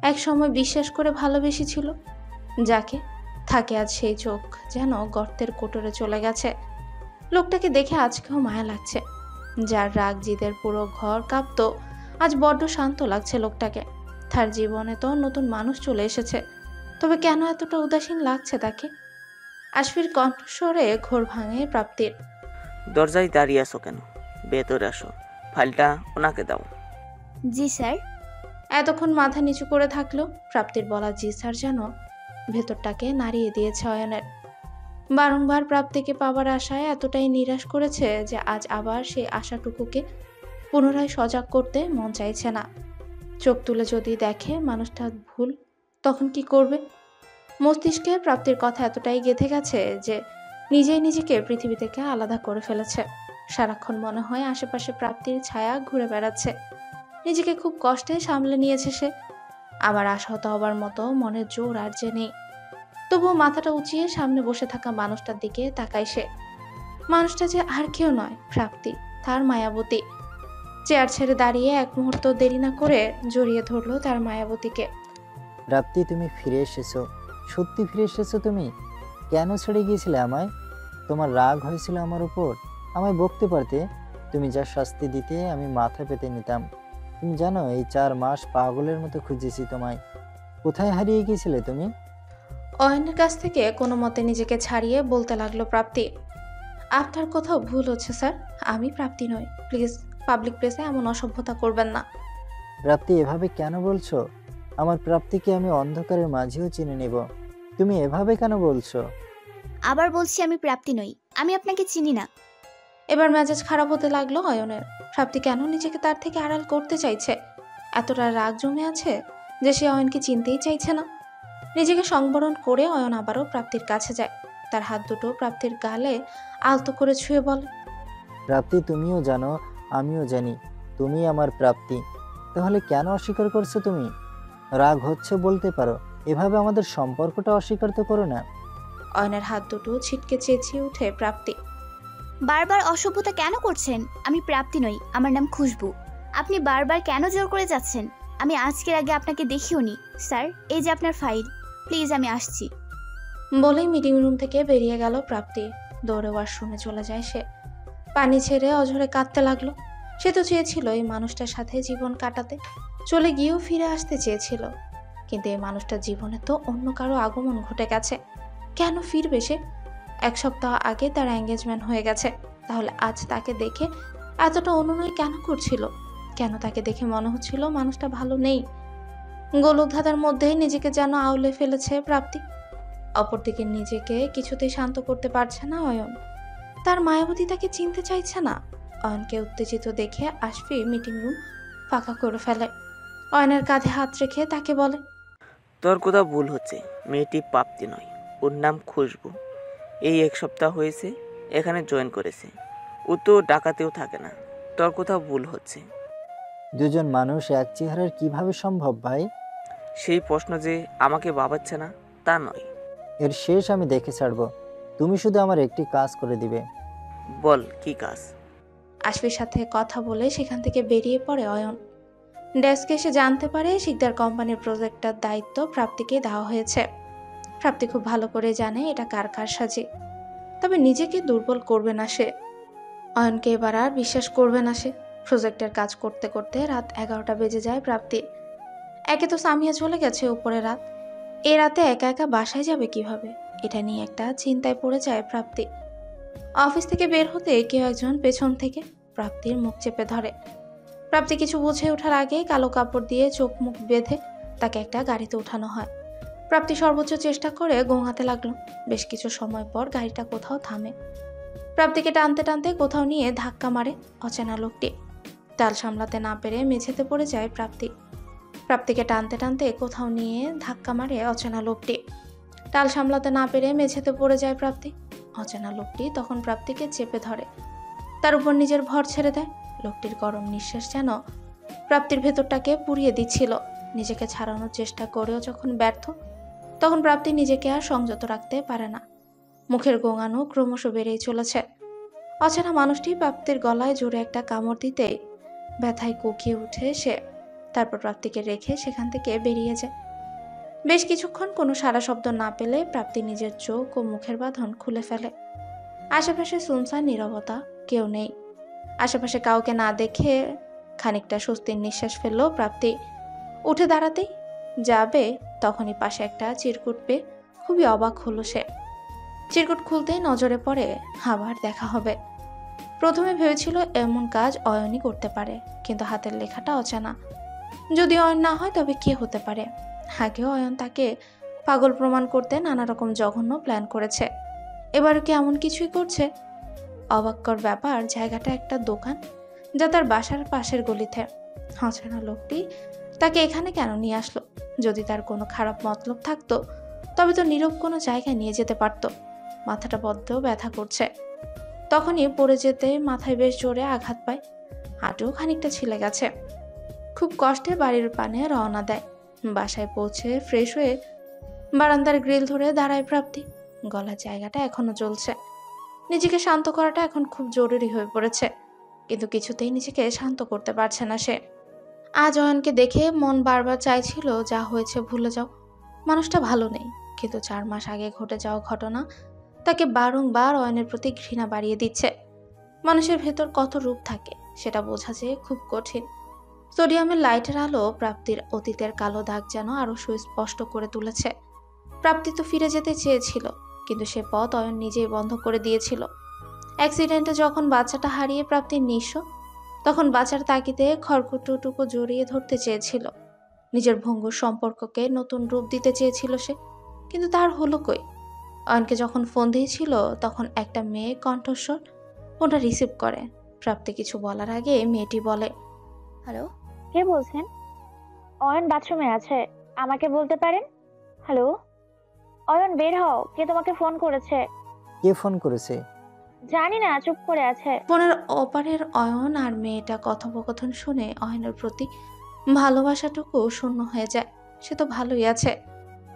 Speaker 1: এক সময় বিশ্বাস করে ভালোবেসেছিল যাকে, থাকে আজ সেই চোখ যেন গর্তের কোটরে চলে গেছে। লোকটাকে দেখে আজকেও মায়া লাগছে। যার রাগ জিদের পুরো ঘর কাঁপতো, আজ বড্ড শান্ত লাগছে লোকটাকে। তার জীবনে তো নতুন মানুষ চলে এসেছে, তবে কেন এতটা উদাসীন লাগছে তাকে? আশফির কণ্ঠস্বরে ঘোর ভাঙে প্রাপ্তির।
Speaker 9: দরজায় দাঁড়িয়ে আসো কেন? ভেতরে আসো, ফাইলটা ওনাকে দাও।
Speaker 4: জি স্যার।
Speaker 1: এতক্ষণ মাথা নিচু করে থাকলো। প্রাপ্তির বলা জি স্যার যেন ভেতরটাকে নাড়িয়ে দিয়েছে অয়নের। বারংবার প্রাপ্তিকে পাওয়ার আশায় এতটাই নিরাশ করেছে যে আজ আবার সেই আশাটুকুকে পুনরায় সজাগ করতে মন চাইছে না। চোখ তুলে যদি দেখে মানুষটা ভুল, তখন কি করবে? মস্তিষ্কে প্রাপ্তির কথা এতটাই গেঁথে গেছে যে নিজেই নিজেকে পৃথিবী থেকে আলাদা করে ফেলেছে। সারাক্ষণ মনে হয় আশেপাশে প্রাপ্তির ছায়া ঘুরে বেড়াচ্ছে। নিজেকে খুব কষ্টে সামলে নিয়েছে সে। আবার আশাহত হবার মতো মনের জোর আর যে নেই। তবুও মাথাটা উঁচিয়ে সামনে বসে থাকা মানুষটার দিকে তাকায় সে। মানুষটা যে আর কেউ নয়, প্রাপ্তি, তার মায়াবতী। চেয়ার ছেড়ে দাঁড়িয়ে এক মুহূর্ত দেরি না করে জড়িয়ে ধরলো তার মায়াবতীকে।
Speaker 2: প্রাপ্তি, তুমি ফিরে এসেছো, সত্যি ফিরে এসেছো তুমি। কেন ছেড়ে গিয়েছিলে আমায়? তোমার রাগ হয়েছিল আমার উপর, আমায় বকতে পারতে। তুমি যা শাস্তি দিতে আমি মাথা পেতে নিতাম। তুমি জানো এই 4 মাস পাগলের মতো খুঁজেছি তোমায়। কোথায় হারিয়ে গিয়েছিলে তুমি?
Speaker 1: অয়নের কাছ থেকে কোনো মতে নিজেকে ছাড়িয়ে বলতে লাগলো প্রাপ্তি, আপনার কোথাও ভুল হচ্ছে স্যার, আমি প্রাপ্তি নই। প্লিজ পাবলিক প্লেসে এমন অসভ্যতা করবেন না।
Speaker 2: প্রাপ্তি, এভাবে কেন বলছো? আমার প্রাপ্তিকে আমি অন্ধকারের মাঝেও চিনে নেব। তুমি এভাবে কেন বলছো?
Speaker 4: আবার বলছি আমি প্রাপ্তি নই। আমি আপনাকে চিনি না।
Speaker 1: এবার মেজাজ খারাপ হতে লাগলো অয়নের। প্রাপ্তি কেন নিজেকে তার থেকে আড়াল করতে চাইছে? এতটা রাগ জমে আছে যে সে অয়নকে চিনতেই চাইছে না। নিজেকে সংবরণ করে অয়ন আবারও প্রাপ্তির কাছে যায়। তার হাত দুটো প্রাপ্তির গালে আলতো করে ছুঁয়ে বলে,
Speaker 2: প্রাপ্তি, তুমিও জানো, আমিও জানি তুমি আমার প্রাপ্তি। তাহলে কেন অস্বীকার করছো তুমি? রাগ হচ্ছে বলতে পারো, এভাবে আমাদের সম্পর্কটা অস্বীকার তো করো না।
Speaker 1: অয়নের হাত দুটো ছিটকে চেঁচিয়ে উঠে প্রাপ্তি।
Speaker 4: বারবার অসভ্যতা কেন করছেন? আমি প্রাপ্তি নই, আমার নাম খুশবু। আপনি বারবার কেন জোর করে যাচ্ছেন? আমি আজকের আগে আপনাকে দেখিওনি। স্যার, এই যে আপনার ফাইল। প্লিজ, আমি আসছি।
Speaker 1: বলেই মিটিং রুম থেকে বেরিয়ে গেল প্রাপ্তি। দৌড়ে ওয়াশরুমে চলে যায় সে। পানি ছেড়ে অঝরে কাঁদতে লাগলো। সে তো চেয়েছিল এই মানুষটার সাথে জীবন কাটাতে, চলে গিয়েও ফিরে আসতে চেয়েছিল। কিন্তু এই মানুষটার জীবনে তো অন্য কারো আগমন ঘটে গেছে। কেন ফিরবে সে? 1 সপ্তাহ আগে তার এঙ্গেজমেন্ট হয়ে গেছে। তাহলে আজ তাকে দেখে এতটা অনুনয় কেন করছিল? কেন তাকে দেখে মনে হচ্ছিল মানুষটা ভালো নেই? গোলকধাঁধার মধ্যেই নিজেকে যেন আউলে ফেলেছে প্রাপ্তি। অপরদিকে নিজেকে কিছুতেই শান্ত করতে পারছে না অয়ন। তার মায়াবতী তাকে চিনতে চাইছে না। অয়নকে উত্তেজিত দেখে আশফি মিটিং রুম ফাঁকা করে ফেলে। অয়নের কাঁধে হাত রেখে তাকে বলে,
Speaker 9: তোর কোথাও ভুল হচ্ছে। মেয়েটি প্রাপ্তি নয়, ওর নাম খুশবু। এই 1 সপ্তাহ হয়েছে এখানে জয়েন করেছে। ও তো ডাকাতেও থাকে না। তোর কোথাও ভুল হচ্ছে।
Speaker 2: দুজন মানুষ এক চেহারার কিভাবে সম্ভব ভাই?
Speaker 9: সেই প্রশ্ন যে আমাকে ভাবাচ্ছে না তা নয়।
Speaker 2: এর শেষ আমি দেখে ছাড়বো। তুমি শুধু আমার একটি কাজ করে দিবে।
Speaker 9: বল, কি কাজ?
Speaker 1: আশফির সাথে কথা বলে সেখান থেকে বেরিয়ে পড়ে অয়ন। ডেস্কে এসে জানতে পারে শিকদার কোম্পানির প্রজেক্টটার দায়িত্ব প্রাপ্তিকে দেওয়া হয়েছে। প্রাপ্তি খুব ভালো করে জানে এটা কার কারসাজি। তবে নিজেকে দুর্বল করবে না সে। অয়নকে এবার আর বিশ্বাস করবে না সে। প্রজেক্টের কাজ করতে করতে রাত 11টা বেজে যায় প্রাপ্তির। একে তো সামিয়া চলে গেছে উপরে রাত। এ রাতে একা একা বাসায় যাবে কিভাবে? এটা নিয়ে একটা চিন্তায় পড়ে যায় প্রাপ্তি। অফিস থেকে বের হতে কেউ একজন পেছন থেকে প্রাপ্তির মুখ চেপে ধরে। প্রাপ্তি কিছু বুঝে ওঠার আগে কালো কাপড় দিয়ে চোখ মুখ বেঁধে তাকে একটা গাড়িতে ওঠানো হয়। প্রাপ্তি সর্বোচ্চ চেষ্টা করে গোঙাতে লাগলো। বেশ কিছু সময় পর গাড়িটা কোথাও থামে। প্রাপ্তিকে টানতে টানতে কোথাও নিয়ে ধাক্কা মারে অচেনা লোকটি। তাল সামলাতে না পেরে মেঝেতে পড়ে যায় প্রাপ্তি। প্রাপ্তিকে টানতে টানতে কোথাও নিয়ে ধাক্কা মারে অচেনা লোকটি। টাল সামলাতে না পেরে মেঝেতে পড়ে যায় প্রাপ্তি। অচেনা লোকটি তখন প্রাপ্তিকে চেপে ধরে, তার উপর নিজের ভর ছেড়ে দেয়। লোকটির গরম নিঃশ্বাস যেন প্রাপ্তির ভেতরটাকে পুড়িয়ে দিচ্ছিল। নিজেকে ছাড়ানোর চেষ্টা করেও যখন ব্যর্থ, তখন প্রাপ্তি নিজেকে আর সংযত রাখতে পারে না। মুখের গোঙানো ক্রমশ বেড়েই চলেছে। অচেনা মানুষটি প্রাপ্তির গলায় জোরে একটা কামড় দিতেই ব্যথায় কুকিয়ে উঠে সে। তারপর প্রাপ্তিকে রেখে সেখান থেকে বেরিয়ে যায়। বেশ কিছুক্ষণ কোনো সাড়া শব্দ না পেলে প্রাপ্তি নিজের চোখ ও মুখের বাঁধন খুলে ফেলে। আশেপাশে সুনসান নীরবতা, কেউ নেই। আশেপাশে কাউকে না দেখে খানিকটা স্বস্তির নিঃশ্বাস ফেললো প্রাপ্তি। উঠে দাঁড়াতেই যাবে তখনই পাশে একটা চিরকুট পেয়ে খুবই অবাক হলো সে। চিরকুট খুলতেই নজরে পড়ে আবার দেখা হবে। প্রথমে ভেবেছিল এমন কাজ অয়নই করতে পারে, কিন্তু হাতের লেখাটা অচেনা। যদি অয়ন না হয় তবে কে হতে পারে? আগেও অয়ন তাকে পাগল প্রমাণ করতে নানা রকম জঘন্য প্ল্যান করেছে। এবারও কি এমন কিছুই করছে? অবাক্যর ব্যাপার, জায়গাটা একটা দোকান, যা তার বাসার পাশের গলিতে। অচেনা লোকটি তাকে এখানে কেন নিয়ে আসলো? যদি তার কোনো খারাপ মতলব থাকতো তবে তো নীরব কোনো জায়গায় নিয়ে যেতে পারত। মাথাটা বড্ড ব্যথা করছে। তখনই পড়ে যেতে মাথায় বেশ জোরে আঘাত পায়। হাঁটুও খানিকটা ছিলে গেছে। খুব কষ্টে বাড়ির পানে রওনা দেয়। বাসায় পৌঁছে ফ্রেশ হয়ে বারান্দার গ্রিল ধরে দাঁড়ায় প্রাপ্তি। গলার জায়গাটা এখনো জ্বলছে। নিজেকে শান্ত করাটা এখন খুব জরুরি হয়ে পড়েছে, কিন্তু কিছুতেই নিজেকে শান্ত করতে পারছে না সে। আজ অয়নকে দেখে মন বারবার চাইছিল যা হয়েছে ভুলে যাও, মানুষটা ভালো নেই। কিন্তু 4 মাস আগে ঘটে যাওয়া ঘটনা তাকে বারংবার অয়নের প্রতি ঘৃণা বাড়িয়ে দিচ্ছে। মানুষের ভেতর কত রূপ থাকে সেটা বোঝা যে খুব কঠিন। সোডিয়ামের লাইটের আলো প্রাপ্তির অতীতের কালো দাগ যেন আরো সুস্পষ্ট করে তুলেছে। প্রাপ্তি তো ফিরে যেতে চেয়েছিল, কিন্তু সে পথ অয়ন নিজেই বন্ধ করে দিয়েছিল। অ্যাক্সিডেন্টে যখন বাচ্চাটা হারিয়ে প্রাপ্তির নিঃস্ব, তখন বাচ্চার তাগিদে খড়কুটোটুকু জড়িয়ে ধরতে চেয়েছিল। নিজের ভঙ্গুর সম্পর্ককে নতুন রূপ দিতে চেয়েছিল সে, কিন্তু তার হলো কই? অয়নকে যখন ফোন দিয়েছিল তখন একটা মেয়ে কণ্ঠস্বর ফোনটা রিসিভ করে। প্রাপ্তি কিছু বলার আগে মেয়েটি বলে,
Speaker 11: হ্যালো, কে বলছেন? অয়ন বাথরুমে আছে, আমাকে বলতে পারেন? হ্যালো অয়ন, বের হও, কে তোমাকে ফোন করেছে?
Speaker 2: কে ফোন করেছে?
Speaker 11: জানি না, চুপ করে আছে।
Speaker 1: ফোনের ওপারের অয়ন আর মেয়েটা কথোপকথন শুনে অয়নের প্রতি ভালোবাসাটুকু শূন্য হয়ে যায়। সে তো ভালোই আছে,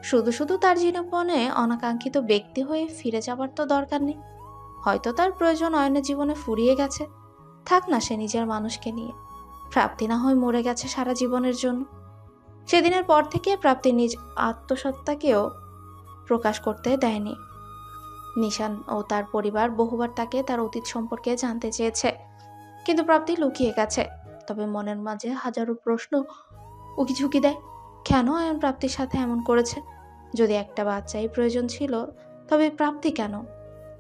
Speaker 1: শুধু শুধু তার জীবনে অনাকাঙ্ক্ষিত ব্যক্তি হয়ে ফিরে যাবার তো দরকার নেই। হয়তো তার প্রয়োজন অয়নের জীবনে ফুরিয়ে গেছে, থাক না সে নিজের মানুষকে নিয়ে। প্রাপ্তি না হয় মরে গেছে সারা জীবনের জন্য। সেদিনের পর থেকে প্রাপ্তি নিজ আত্মসত্তাকেও প্রকাশ করতে দেয়নি। নিশান ও তার পরিবার বহুবার তাকে তার অতীত সম্পর্কে জানতে চেয়েছে, কিন্তু প্রাপ্তি লুকিয়ে গেছে। তবে মনের মাঝে হাজারো প্রশ্ন উকিঝুঁকি দেয়। কেন অয়ন প্রাপ্তির সাথে এমন করেছে? যদি একটা বাচ্চাই প্রয়োজন ছিল, তবে প্রাপ্তি কেন?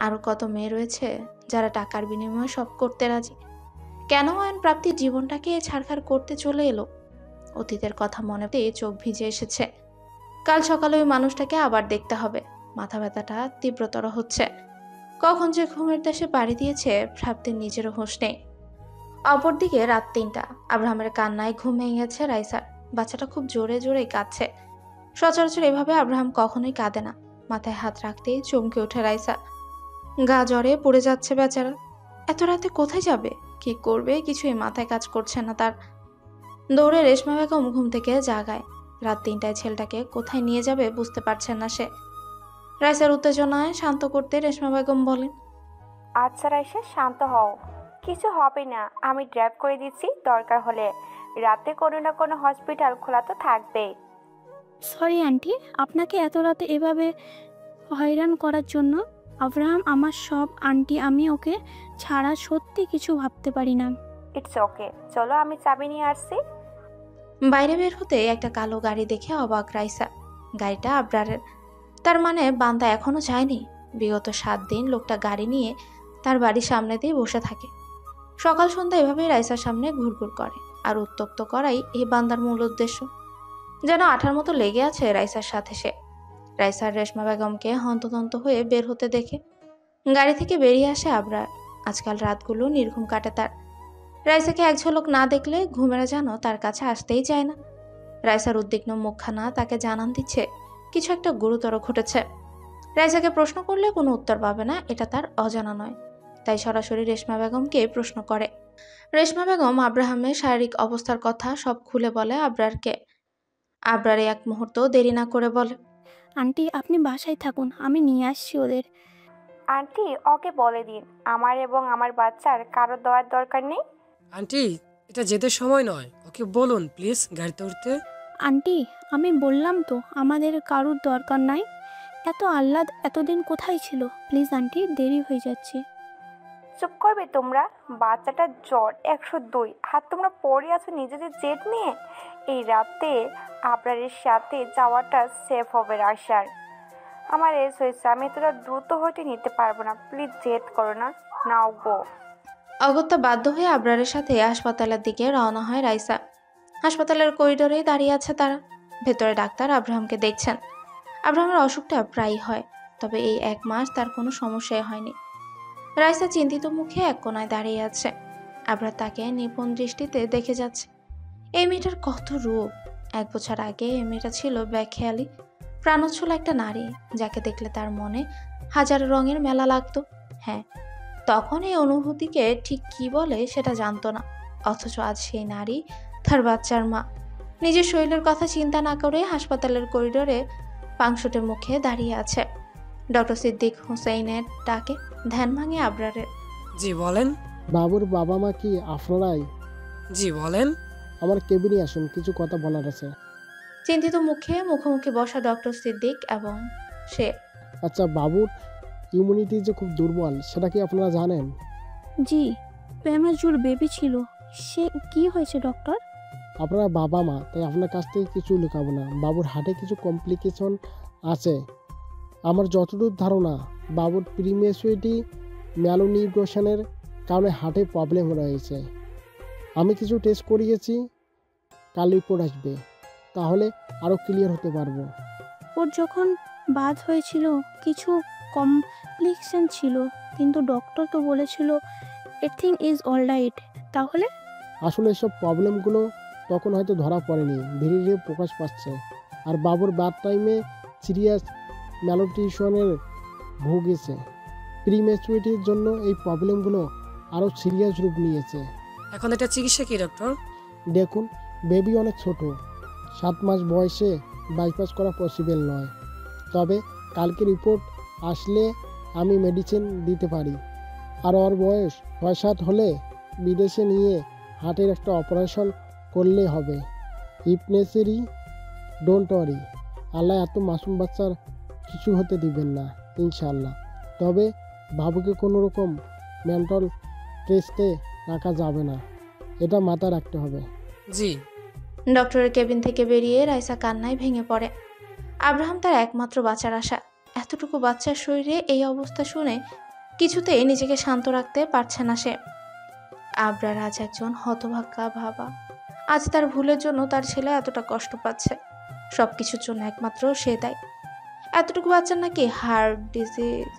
Speaker 1: আরো কত মেয়ে রয়েছে যারা টাকার বিনিময়ে সব করতে রাজি। কেন অয়ন প্রাপ্তির জীবনটাকে ছাড়খাড় করতে চলে এলো? অতীতের কথা মনে পেয়ে চোখ ভিজে এসেছে। কাল সকালে ওই মানুষটাকে আবার দেখতে হবে। মাথা ব্যথাটা তীব্রতর হচ্ছে। কখন যে ঘুমের দেশে পাড়ি দিয়েছে প্রাপ্তির নিজেরও হুঁশ নেই। অপরদিকে রাত ৩টা। আব্রাহামের কান্নায় ঘুম ভেঙে গেছে রাইসার। বাচ্চাটা খুব জোরে জোরে কাঁদছে। সচরাচর এভাবে আব্রাহাম কখনোই কাঁদে না। মাথায় হাত রাখতেই চমকে ওঠে রাইসা। গা জ্বরে পড়ে যাচ্ছে বেচারা। এত রাতে কোথায় যাবে, কি করবে, কিছুই মাথায় কাজ করছে না তার। দৌড়ে রেশমা বেগম ঘুম থেকে জাগায়। রাত ৩টায় ছেলেটাকে কোথায় নিয়ে যাবে বুঝতে পারছেন না সে। রাইসার উত্তেজনায় শান্ত করতে রেশমা বেগম বলেন,
Speaker 12: আচ্ছা রাইসা, শান্ত হও, কিছু হবে না, আমি ড্রাইভ করে দিচ্ছি। দরকার হলে রাতে কোনো না কোনো হসপিটাল খোলা তো থাকবেই।
Speaker 8: সরি আন্টি, আপনাকে এত রাতে এভাবে হয়রান করার জন্য। আব্রাহাম আমার সব আন্টি, আমি ওকে ছাড়া সত্যি কিছু ভাবতে পারি না।
Speaker 12: ইটস ওকে, চলো আমি চাবি নিয়ে আসছি।
Speaker 1: বাইরে বের হতে একটা কালো গাড়ি দেখে অবাক রাইসা। গাড়িটা আবরারের। তার মানে বান্দা এখনো যায়নি। বিগত 7 দিন লোকটা গাড়ি নিয়ে তার বাড়ির সামনে দিয়ে বসে থাকে। সকাল সন্ধ্যা এভাবেই রাইসার সামনে ঘুরঘুর করে, আর উত্তক্ত করাই এই বান্দার মূল উদ্দেশ্য। যেন আঠার মতো লেগে আছে রাইসার সাথে সে। রাইসার রেশমা বেগমকে হন্তদন্ত হয়ে বের হতে দেখে গাড়ি থেকে বেরিয়ে আসে আবরার। আজকাল রাতগুলো নির্ঘুম কাটে তার। রাইসাকে এক ঝলক না দেখলে ঘুমেরা যেন তার কাছে আসতেই চায় না। রাইসার উদ্বিগ্ন মুখখানা তাকে জানান দিচ্ছে কিছু একটা গুরুতর ঘটেছে। রাইসাকে প্রশ্ন করলে কোনো উত্তর পাবে না, এটা তার অজানা নয়। তাই সরাসরি রেশমা বেগমকে প্রশ্ন করে। রেশমা বেগম আব্রাহামের শারীরিক অবস্থার কথা সব খুলে বলে আবরারকে। আবরার এক মুহূর্ত দেরি না করে বলে,
Speaker 8: আন্টি আপনি বাসায় থাকুন, আমি নিয়ে আসছি ওদের।
Speaker 12: আন্টি, ওকে বলে দিন আমার এবং আমার বাচ্চার কারো দেওয়ার দরকার নেই।
Speaker 3: আন্টি, এটা যেতে সময় নয়, ওকে বলুন প্লিজ গাড়িতে উঠতে।
Speaker 8: আন্টি আমি বললাম তো আমাদের কারুর দরকার নাই। এত আহ্লাদ এতদিন কোথায় ছিল? প্লিজ আন্টি, দেরি হয়ে যাচ্ছে।
Speaker 12: চুপ করবে তোমরা? বাচ্চাটার জ্বর 102, আর তোমরা পড়ে আছো নিজেদের জেদ নিয়ে। এই রাতে আবরারের সাথে যাওয়াটা সেফ হবে রাইসার। আমার এস হয়েছে, আমি তোরা দ্রুত হইতে নিতে পারবো না, প্লিজ জেদ করো না, নাও গো।
Speaker 1: অগত্যা বাধ্য হয়ে আবরারের সাথে হাসপাতালের দিকে রওনা হয় রাইসা। হাসপাতালের করিডোরেই দাঁড়িয়ে আছে তারা। ভেতরে ডাক্তার আব্রাহামকে দেখছেন। আব্রাহামের অসুখটা প্রায়ই হয়, তবে এই 1 মাস তার কোনো সমস্যাই হয়নি। রাইসা চিন্তিত মুখে এক কোনায় দাঁড়িয়ে আছে। আবরার তাকে নিপুণ দৃষ্টিতে দেখে যাচ্ছে। এই মেয়েটার কত রূপ! 1 বছর আগে এই মেয়েটা ছিল বেখেয়ালি প্রাণোচ্ছল একটা নারী, যাকে দেখলে তার মনে হাজার রঙের মেলা লাগতো। হ্যাঁ, তখন এই অনুভূতিকে ঠিক কি বলে সেটা জানতো না। অথচ আজ সেই নারী তার বাচ্চার মা। নিজের শরীরের কথা চিন্তা না করে হাসপাতালের করিডোরে পাংশুটে মুখে দাঁড়িয়ে আছে। ডক্টর সিদ্দিক হুসেইনের ডাকে ধ্যান ভাঙে আবরারের।
Speaker 3: জি বলেন।
Speaker 13: বাবুর বাবা মা কি আপনারাই?
Speaker 3: জি বলেন।
Speaker 13: আমার কেবিনে আসুন, কিছু কথা বলার আছে।
Speaker 1: চিন্তিত মুখে মুখোমুখি বসা ডক্টর সিদ্দিক এবং সে।
Speaker 13: আচ্ছা, বাবুর ইমিউনিটি যে খুব দুর্বল, সেটা কি আপনারা জানেন?
Speaker 8: জি, প্রেমাজুর বেবি ছিল। সে কি হয়েছে ডক্টর?
Speaker 13: আপনারা বাবা মা, তাই আপনার কাছ থেকে কিছু লুকাবো না। বাবুর হার্টে কিছু কমপ্লিকেশন আছে। আমার যতদূর ধারণা, বাবুর প্রিমেচুরিটি ম্যালনিউট্রিশনের কারণে হার্টে প্রবলেম রয়েছে। আমি কিছু টেস্ট করিয়েছি, কাল রিপোর্ট আসবে, তাহলে আরও ক্লিয়ার হতে পারবো।
Speaker 8: ওর যখন বাদ হয়েছিল কিছু কমপ্লিকেশন ছিল, কিন্তু ডক্টর তো বলেছিল এথিং ইজ অল রাইট। তাহলে
Speaker 13: আসলে এসব প্রবলেমগুলো তখন হয়তো ধরা পড়েনি, ধীরে ধীরে প্রকাশ পাচ্ছে। আর বাবুর বার্থ টাইমে সিরিয়াস ম্যালনিউট্রিশনের ভুগেছে। প্রিমেচুরিটির জন্য এই প্রবলেমগুলো আরও সিরিয়াস রূপ নিয়েছে।
Speaker 3: এখন এটা চিকিৎসা কি ডক্টর?
Speaker 13: দেখুন, বেবি অনেক ছোট, 7 মাস বয়সে বাইপাস করা পসিবল নয়। তবে কালকে রিপোর্ট আসলে আমি মেডিসিন দিতে পারি। আর ওর বয়স 6-7 হলে বিদেশে নিয়ে হার্টের একটা অপারেশন করলে হবে। ইপনেসেরই ডোন্ট ওয়ারি, আল্লাহ এত মাসুম বাচ্চার কিছু হতে দিবেন না ইনশাল্লাহ। তবে বাবুকে কোনো রকম মেন্টাল স্ট্রেসে রাখা যাবে না, এটা মাথায় রাখতে হবে।
Speaker 3: জি।
Speaker 1: ডক্টরের কেবিন থেকে বেরিয়ে রাইসা কান্নায় ভেঙে পড়ে। আব্রাহাম তার একমাত্র বাঁচার আশা। এতটুকু বাচ্চার শরীরে এই অবস্থা শুনে কিছুতেই নিজেকে শান্ত রাখতে পারছে না সে। আবরার আজ একজন হতভাগ্যা বাবা। আজ তার ভুলের জন্য তার ছেলে এতটা কষ্ট পাচ্ছে। সবকিছুর জন্য একমাত্র সে দায়ী। এতটুকু বাচ্চার নাকি হার্ট ডিজিজ,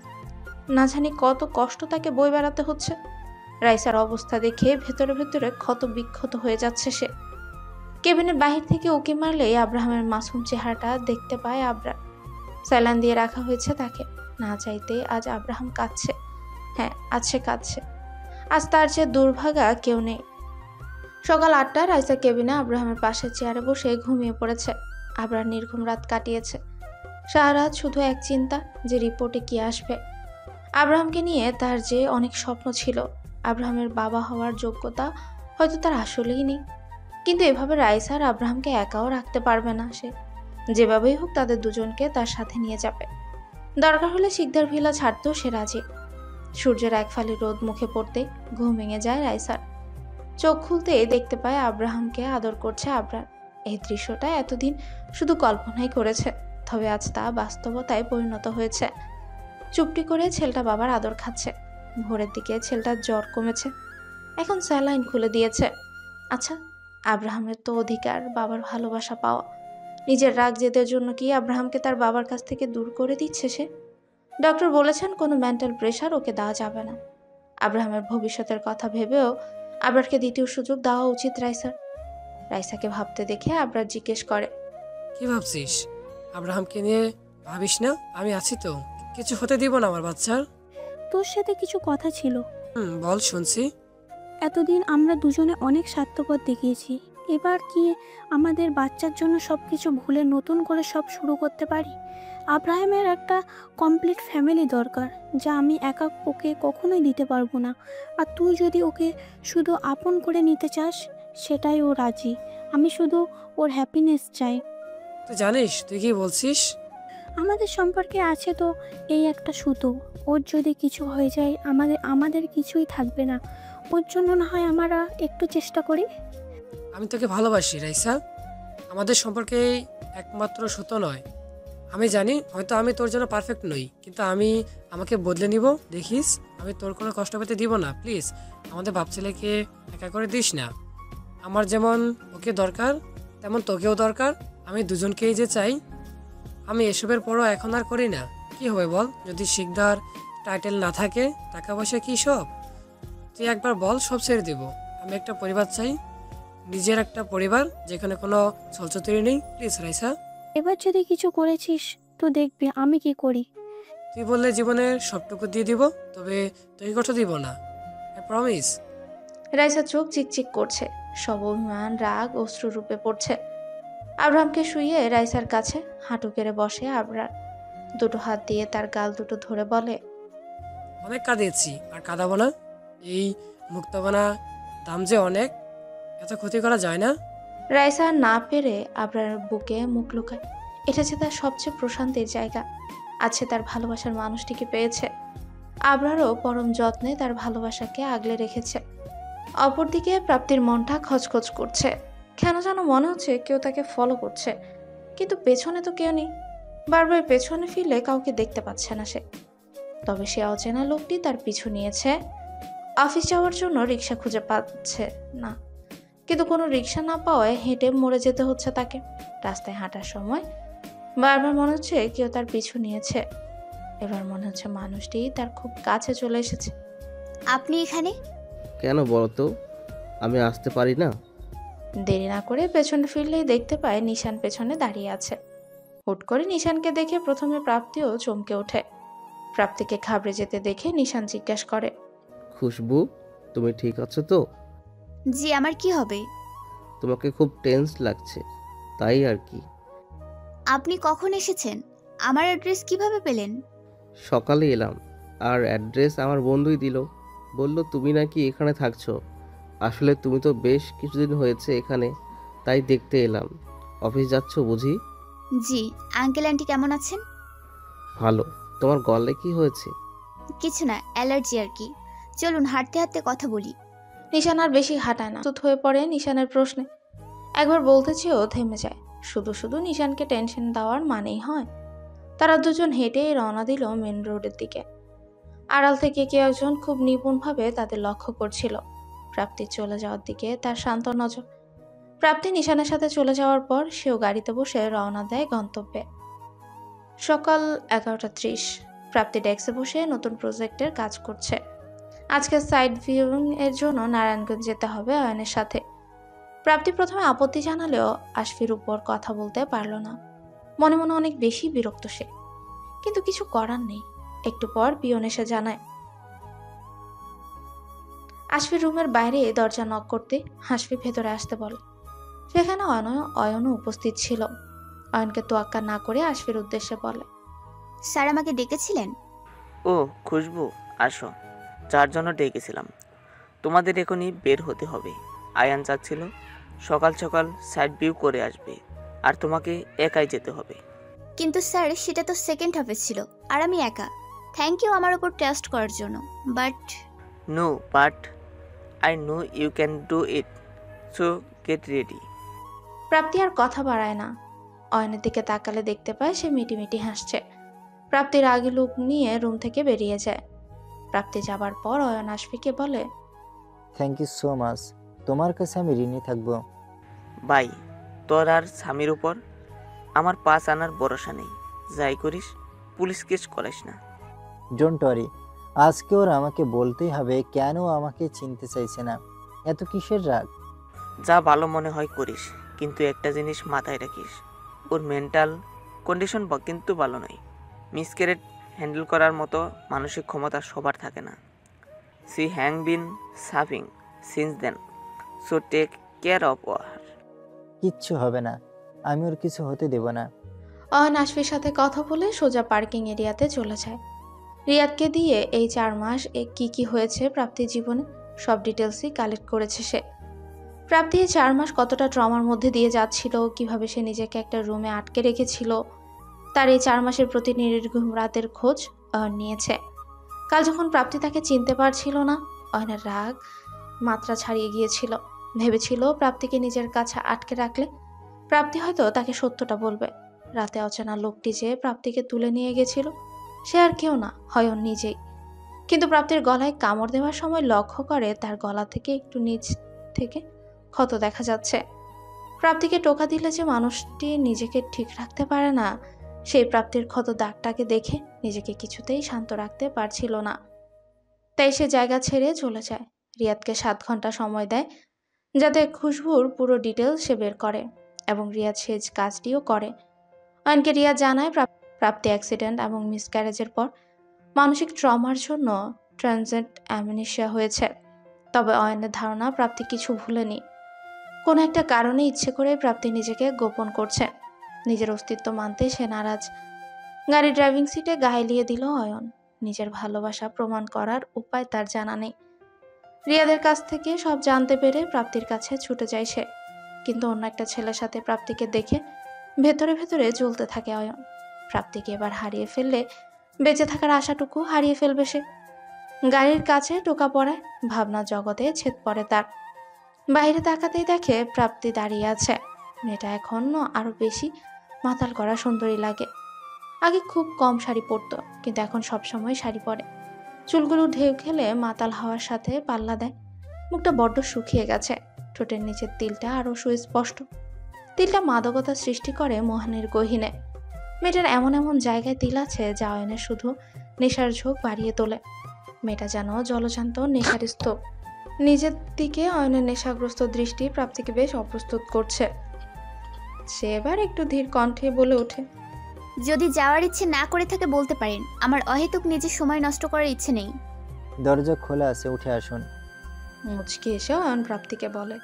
Speaker 1: না জানি কত কষ্ট তাকে বয়ে বেড়াতে হচ্ছে। রাইসার অবস্থা দেখে ভেতরে ভেতরে ক্ষত বিক্ষত হয়ে যাচ্ছে সে। কেবিনের বাহির থেকে উকি মারলেই আব্রাহামের মাসুম চেহারাটা দেখতে পায় আবরার। স্যালাইন দিয়ে রাখা হয়েছে তাকে। না চাইতে আজ আব্রাহাম কাঁদছে। হ্যাঁ, আজ সে কাঁদছে। আজ তার যে দুর্ভাগা কেউ নেই। সকাল 8টায় রাইসা কেবিনে আব্রাহামের পাশের চেয়ারে বসে ঘুমিয়ে পড়েছে। আবরার নির্ঘুম রাত কাটিয়েছে। সারা রাত শুধু এক চিন্তা, যে রিপোর্টে কি আসবে। আব্রাহামকে নিয়ে তার যে অনেক স্বপ্ন ছিল। আব্রাহামের বাবা হওয়ার যোগ্যতা হয়তো তার আসলেই নেই, কিন্তু এভাবে রাইসা আর আব্রাহামকে একাও রাখতে পারবে না সে। যেভাবেই হোক তাদের দুজনকে তার সাথে নিয়ে যাবে। দরকার হলে শিকদার ভিলা ছাড়তেও সে রাজি। সূর্যের এক ফালি রোদ মুখে পড়তে ঘুম ভেঙে যায় রাইসার। চোখ খুলতে দেখতে পায় আব্রাহামকে আদর করছে আবরার। এই দৃশ্যটা এতদিন শুধু কল্পনাই করেছে, তবে আজ তা বাস্তবতায় পরিণত হয়েছে। চুপটি করে ছেলেটা বাবার আদর খাচ্ছে। ভোরের দিকে ছেলেটার জ্বর কমেছে, এখন স্যালাইন খুলে দিয়েছে। আচ্ছা, আব্রাহামের তো অধিকার বাবার ভালোবাসা পাওয়া। নিজের রাগ জেদের জন্য কি আব্রাহামকে তার বাবার কাছ থেকে দূর করে দিচ্ছে সে? ডক্টর বলেছেন কোনো মেন্টাল প্রেশার ওকে দেওয়া যাবে না। আব্রাহামের ভবিষ্যতের কথা ভেবেও আবরারকে দ্বিতীয় সুযোগ দেওয়া উচিত রাইসার। রাইসাকে ভাবতে দেখে আবরার জিজ্ঞেস করে,
Speaker 3: কি ভাবছিস? আব্রাহামকে নিয়ে ভাবিস না, আমি আছি তো, কিছু হতে দিব না আমার বাচ্চার।
Speaker 8: তোর সাথে কিছু কথা ছিল।
Speaker 3: বল, শুনছি।
Speaker 8: এতদিন আমরা দুজনে অনেক স্বার্থপর দেখিয়েছি। এবার কি আমাদের বাচ্চার জন্য সব কিছু ভুলে নতুন করে সব শুরু করতে পারি? আব্রাহামের একটা কমপ্লিট ফ্যামিলি দরকার, যা আমি একা ওকে কখনোই দিতে পারবো না। আর তুই যদি ওকে শুধু আপন করে নিতে চাস, সেটাই ও রাজি। আমি শুধু ওর হ্যাপিনেস চাই।
Speaker 3: তুই জানিস তুই কি বলছিস?
Speaker 8: আমাদের সম্পর্কে আছে তো এই একটা সুতো, ওর যদি কিছু হয়ে যায় আমাদের কিছুই থাকবে না। ওর জন্য না হয় আমরা একটু চেষ্টা করি।
Speaker 3: আমি তোকে ভালোবাসি রাইসা। আমাদের সম্পর্কে একমাত্র সুতো নয়। আমি জানি হয়তো আমি তোর জন্য পারফেক্ট নই, কিন্তু আমি আমাকে বদলে নিব। দেখিস, আমি তোর কোনো কষ্ট পেতে দিব না। প্লিজ আমাদের বাপ ছেলেকে একা করে দিস না। আমার যেমন ওকে দরকার, তেমন তোকেও দরকার। আমি দুজনকেই যে চাই। আমি এসবের পরও এখন আর করি না। কি হবে বল, যদি শিকদার টাইটেল না থাকে, টাকা পয়সা কি সব? তুই একবার বল, সব ছেড়ে দেব। আমি একটা পরিবার চাই, নিজের একটা পরিবার, যেখানে কোনো ছলছতরি নেই। প্লিজ রাইসা।
Speaker 8: এবার যদি কিছু করেছিস তো দেখবি আমি কি করি।
Speaker 3: তুই বললে জীবনের সবটুকু দিয়ে দিব, তবে তুই কথা দিব না। I promise.
Speaker 1: রাইসা চোখ চিকচিক করছে। সব অভিমান, রাগ অশ্রুরূপে পড়ছে। আব্রাহামকে শুইয়ে রাইসার কাছে হাঁটু কেড়ে বসে আবরার। দুটো হাত দিয়ে তার গাল দুটো ধরে বলে,
Speaker 3: অনেক কাঁদিয়েছি, আর কাঁদাবো না। এই মুক্তবানা দাম যে অনেক, এত ক্ষতি করা যায় না।
Speaker 1: রাইসা না পেরে আবরারের বুকে মুখ লুকায়। এটা যে তার সবচেয়ে প্রশান্তির জায়গা। আছে তার ভালোবাসার মানুষটিকে পেয়েছে। আবরারও পরম যত্নে তার ভালোবাসাকে আগলে রেখেছে। অপরদিকে প্রাপ্তির মনটা খচখচ করছে। কেন যেন মনে হচ্ছে কেউ তাকে ফলো করছে, কিন্তু পেছনে তো কেউ নেই। বারবার পেছনে ফিরলে কাউকে দেখতে পাচ্ছে না সে। তবে সে অচেনা লোকটি তার পিছু নিয়েছে। অফিস যাওয়ার জন্য রিক্সা খুঁজে পাচ্ছে না, কিন্তু কোনো রিক্সা না পাওয়ায় হেঁটে মরে যেতে হচ্ছে তাকে। রাস্তায় হাঁটার সময় বারবার মনে হচ্ছে কেউ তার পিছু নিয়েছে। এবার মনে হচ্ছে মানুষটি তার খুব কাছে চলে এসেছে।
Speaker 4: আপনি এখানে?
Speaker 7: কেন বলো তো, আমি আসতে পারি না?
Speaker 1: দেরি না করে পেছনে ফিরলেই দেখতে পায় নিশান পেছনে দাঁড়িয়ে আছে। হুট করে নিশানকে দেখে প্রথমে প্রাপ্তিও চমকে ওঠে। প্রাপ্তিকে ঘাবড়ে যেতে দেখে নিশান জিজ্ঞাসা করে,
Speaker 7: খুশবু, তুমি ঠিক আছো তো?
Speaker 4: জি, আমার কি হবে?
Speaker 7: তোমাকে খুব টেন্স লাগছে, তাই আর কি।
Speaker 4: আপনি কখন এসেছেন? আমার অ্যাড্রেস কিভাবে পেলেন?
Speaker 7: সকালে এলাম, আর অ্যাড্রেস আমার বন্ধুই দিল। বলল তুমি নাকি এখানে থাকছো। আসলে তুমি তো বেশ কিছুদিন হয়েছে এখানে, তাই দেখতে এলাম। অফিস যাচ্ছ বুঝি?
Speaker 4: জি। আঙ্কেল আন্টি কেমন আছেন?
Speaker 7: ভালো। তোমার গলায় কি হয়েছে?
Speaker 4: কিছু না, অ্যালার্জি আর কি। চলুন হাঁটতে হাঁটতে কথা বলি।
Speaker 1: নিশান আর বেশি হাঁটায় না, চুপ হয়ে পড়ে নিশানের প্রশ্নে। একবার বলতে চেয়েও থেমে যায়। শুধু শুধু নিশানকে টেনশন দেওয়ার মানেই হয়। তারা দুজন হেঁটেই রওনা দিল মেন রোডের দিকে। আড়াল থেকে কেউ একজন খুব নিপুণভাবে তাদের লক্ষ্য করছিল। প্রাপ্তির চলে যাওয়ার দিকে তার শান্ত নজর। প্রাপ্তি নিশানের সাথে চলে যাওয়ার পর সেও গাড়িতে বসে রওনা দেয় গন্তব্যে। সকাল 11:30। প্রাপ্তি ডেস্কে বসে নতুন প্রজেক্টের কাজ করছে। আজকে সাইড ভিউইং এর জন্য নারায়ণগঞ্জ যেতে হবে অয়নের সাথে। প্রাপ্তি প্রথমে আপত্তি জানালেও আশফির উপর কথা বলতে পারল না। মনে মনে অনেক বেশি বিরক্ত সে, কিন্তু কিছু করার নেই। একটু পর পিয়ন এসে জানায়। আশফির রুমের বাইরে দরজা নক করতে আশফি ভেতরে আসতে বলে। সেখানে অয়নও উপস্থিত ছিল। অয়নকে তোয়াক্কা না করে আশফির উদ্দেশ্যে বলে,
Speaker 4: স্যার আমাকে ডেকেছিলেন?
Speaker 9: ও খুশবু, আসো। যার জন্য ডেকেছিলাম। তোমাদের এখনই বের হতে হবে। আয়ান চাচ্ছিল সকাল সকাল সাইড ভিউ করে আসবে, আর তোমাকে একাই যেতে হবে।
Speaker 4: কিন্তু স্যার সেটা তো সেকেন্ড হাফে ছিল, আর আমি একা। থ্যাংক ইউ আমার উপর ট্রাস্ট করার জন্য, but
Speaker 9: I know you can do it, so get ready.
Speaker 1: Prapti আর কথা বাড়ায় না। অয়নের দিকে তাকালে দেখতে পায় সে মিটিমিটি হাসছে। প্রাপ্তির আগে লুক নিয়ে রুম থেকে বেরিয়ে যায়। প্রাপ্তি যাবার পর অয়ন আশফিকে বলে,
Speaker 2: থ্যাংক ইউ সো মাচ, তোমার কাছে আমি ঋণী থাকবো।
Speaker 9: বাই, তোর আর স্বামীর উপর আমার 5 আনার ভরসা নেই। যাই করিস পুলিশ কেস করাস না।
Speaker 2: ডোন্ট ওয়ারি, আজকে ওর আমাকে বলতেই হবে কেন আমাকে চিনতে চাইছে না। এত কিসের রাগ?
Speaker 9: যা ভালো মনে হয় করিস, কিন্তু একটা জিনিস মাথায় রাখিস, ওর মেন্টাল কন্ডিশন কিন্তু ভালো নয়। মিসক্যারেজ হ্যান্ডেল করার মতো মানসিক ক্ষমতা সবার থাকে না। She has been suffering since then, so take care of her.
Speaker 2: কিচ্ছু হবে না, আমি ওর কিছু হতে দেব না।
Speaker 1: অয়ন আশফির সাথে কথা বলে সোজা পার্কিং এরিয়াতে চলে যায়। রিয়াদকে দিয়ে এই 4 মাস কি হয়েছে প্রাপ্তির জীবনে সব ডিটেলসই কালেক্ট করেছে সে। প্রাপ্তি এই 4 মাস কতটা ট্রমার মধ্যে দিয়ে যাচ্ছিল, কিভাবে সে নিজেকে একটা রুমে আটকে রেখেছিল, তার এই 4 মাসের প্রতি নির্ঘুম রাতের খোঁজ অয়ন নিয়েছে। কাল যখন প্রাপ্তি তাকে চিনতে পারছিল না, অয়নের রাগ মাত্রা ছাড়িয়ে গিয়েছিল। ভেবেছিল প্রাপ্তিকে নিজের কাছে আটকে রাখলে প্রাপ্তি হয়তো তাকে সত্যটা বলবে। রাতে অচেনা লোকটি যে প্রাপ্তিকে তুলে নিয়ে গেছিল সে আর কেউ না, অয়ন নিজেই। কিন্তু প্রাপ্তির গলায় কামড় দেওয়ার সময় লক্ষ্য করে তার গলা থেকে একটু নিচ থেকে ক্ষত দেখা যাচ্ছে। প্রাপ্তিকে টোকা দিলে যে মানুষটি নিজেকে ঠিক রাখতে পারে না, সেই প্রাপ্তির ক্ষত দাগটাকে দেখে নিজেকে কিছুতেই শান্ত রাখতে পারছিল না। তাই সে জায়গা ছেড়ে চলে যায়। রিয়াদকে 7 ঘন্টা সময় দেয় যাতে খুশবুর পুরো ডিটেল সে বের করে, এবং রিয়াদ সে কাজটিও করে। অয়নকে রিয়াদ জানায় প্রাপ্তি অ্যাক্সিডেন্ট এবং মিসক্যারেজের পর মানসিক ট্রমার জন্য ট্রানজিয়েন্ট অ্যামনেশিয়া হয়েছে। তবে অয়নের ধারণা প্রাপ্তি কিছু ভুলেনি। কোনো একটা কারণে ইচ্ছে করে প্রাপ্তি নিজেকে গোপন করছে। নিজের অস্তিত্ব মানতে সে নারাজ। গাড়ি ড্রাইভিং সিটে গায়ে লিয়ে দিল অয়ন। নিজের ভালোবাসা প্রমাণ করার উপায় তার জানা নেই। রিয়াদের কাছ থেকে সব জানতে পেরে প্রাপ্তির কাছে ছুটে যায় সে, কিন্তু অন্য একটা ছেলের সাথে প্রাপ্তিকে দেখে ভেতরে ভেতরে জ্বলতে থাকে অয়ন। প্রাপ্তিকে এবার হারিয়ে ফেললে বেঁচে থাকার আশাটুকু হারিয়ে ফেলবে সে। গাড়ির কাছে টোকা পড়ায় ভাবনা জগতে ছেদ পড়ে তার। বাইরে তাকাতেই দেখে প্রাপ্তি দাঁড়িয়ে আছে। মেয়েটা এখনো আরো বেশি মাতাল করা সুন্দরী লাগে। আগে খুব কম শাড়ি পরতো, কিন্তু এখন সবসময় শাড়ি পরে। চুলগুলো ঢেউ খেলে মাতাল হওয়ার সাথে পাল্লা দেয়। মুখটা বড্ড শুকিয়ে গেছে। ঠোঁটের নিচের তিলটা আরো সুস্পষ্ট। তিলটা মাদকতা সৃষ্টি করে মোহনের গহীনে। মেয়েটার এমন এমন জায়গায় তিল আছে যা অয়নের শুধু নেশার ঝোঁক বাড়িয়ে তোলে। মেয়েটা যেন জলশান্ত নেশার স্তূপ। নিজের দিকে অয়নের নেশাগ্রস্ত দৃষ্টি প্রাপ্তিকে বেশ অপ্রস্তুত করছে। সে এবার একটু ধীর কণ্ঠে বলে ওঠে,
Speaker 4: যদি যাওয়ার ইচ্ছে না করে থাকে বলতে পারেন, আমার অহেতুক নিজের সময় নষ্ট করার ইচ্ছে নেই।
Speaker 2: দরজা খোলা আছে, উঠে আসুন।
Speaker 1: মুচকি এসে অয়ন প্রাপ্তিকে বলে।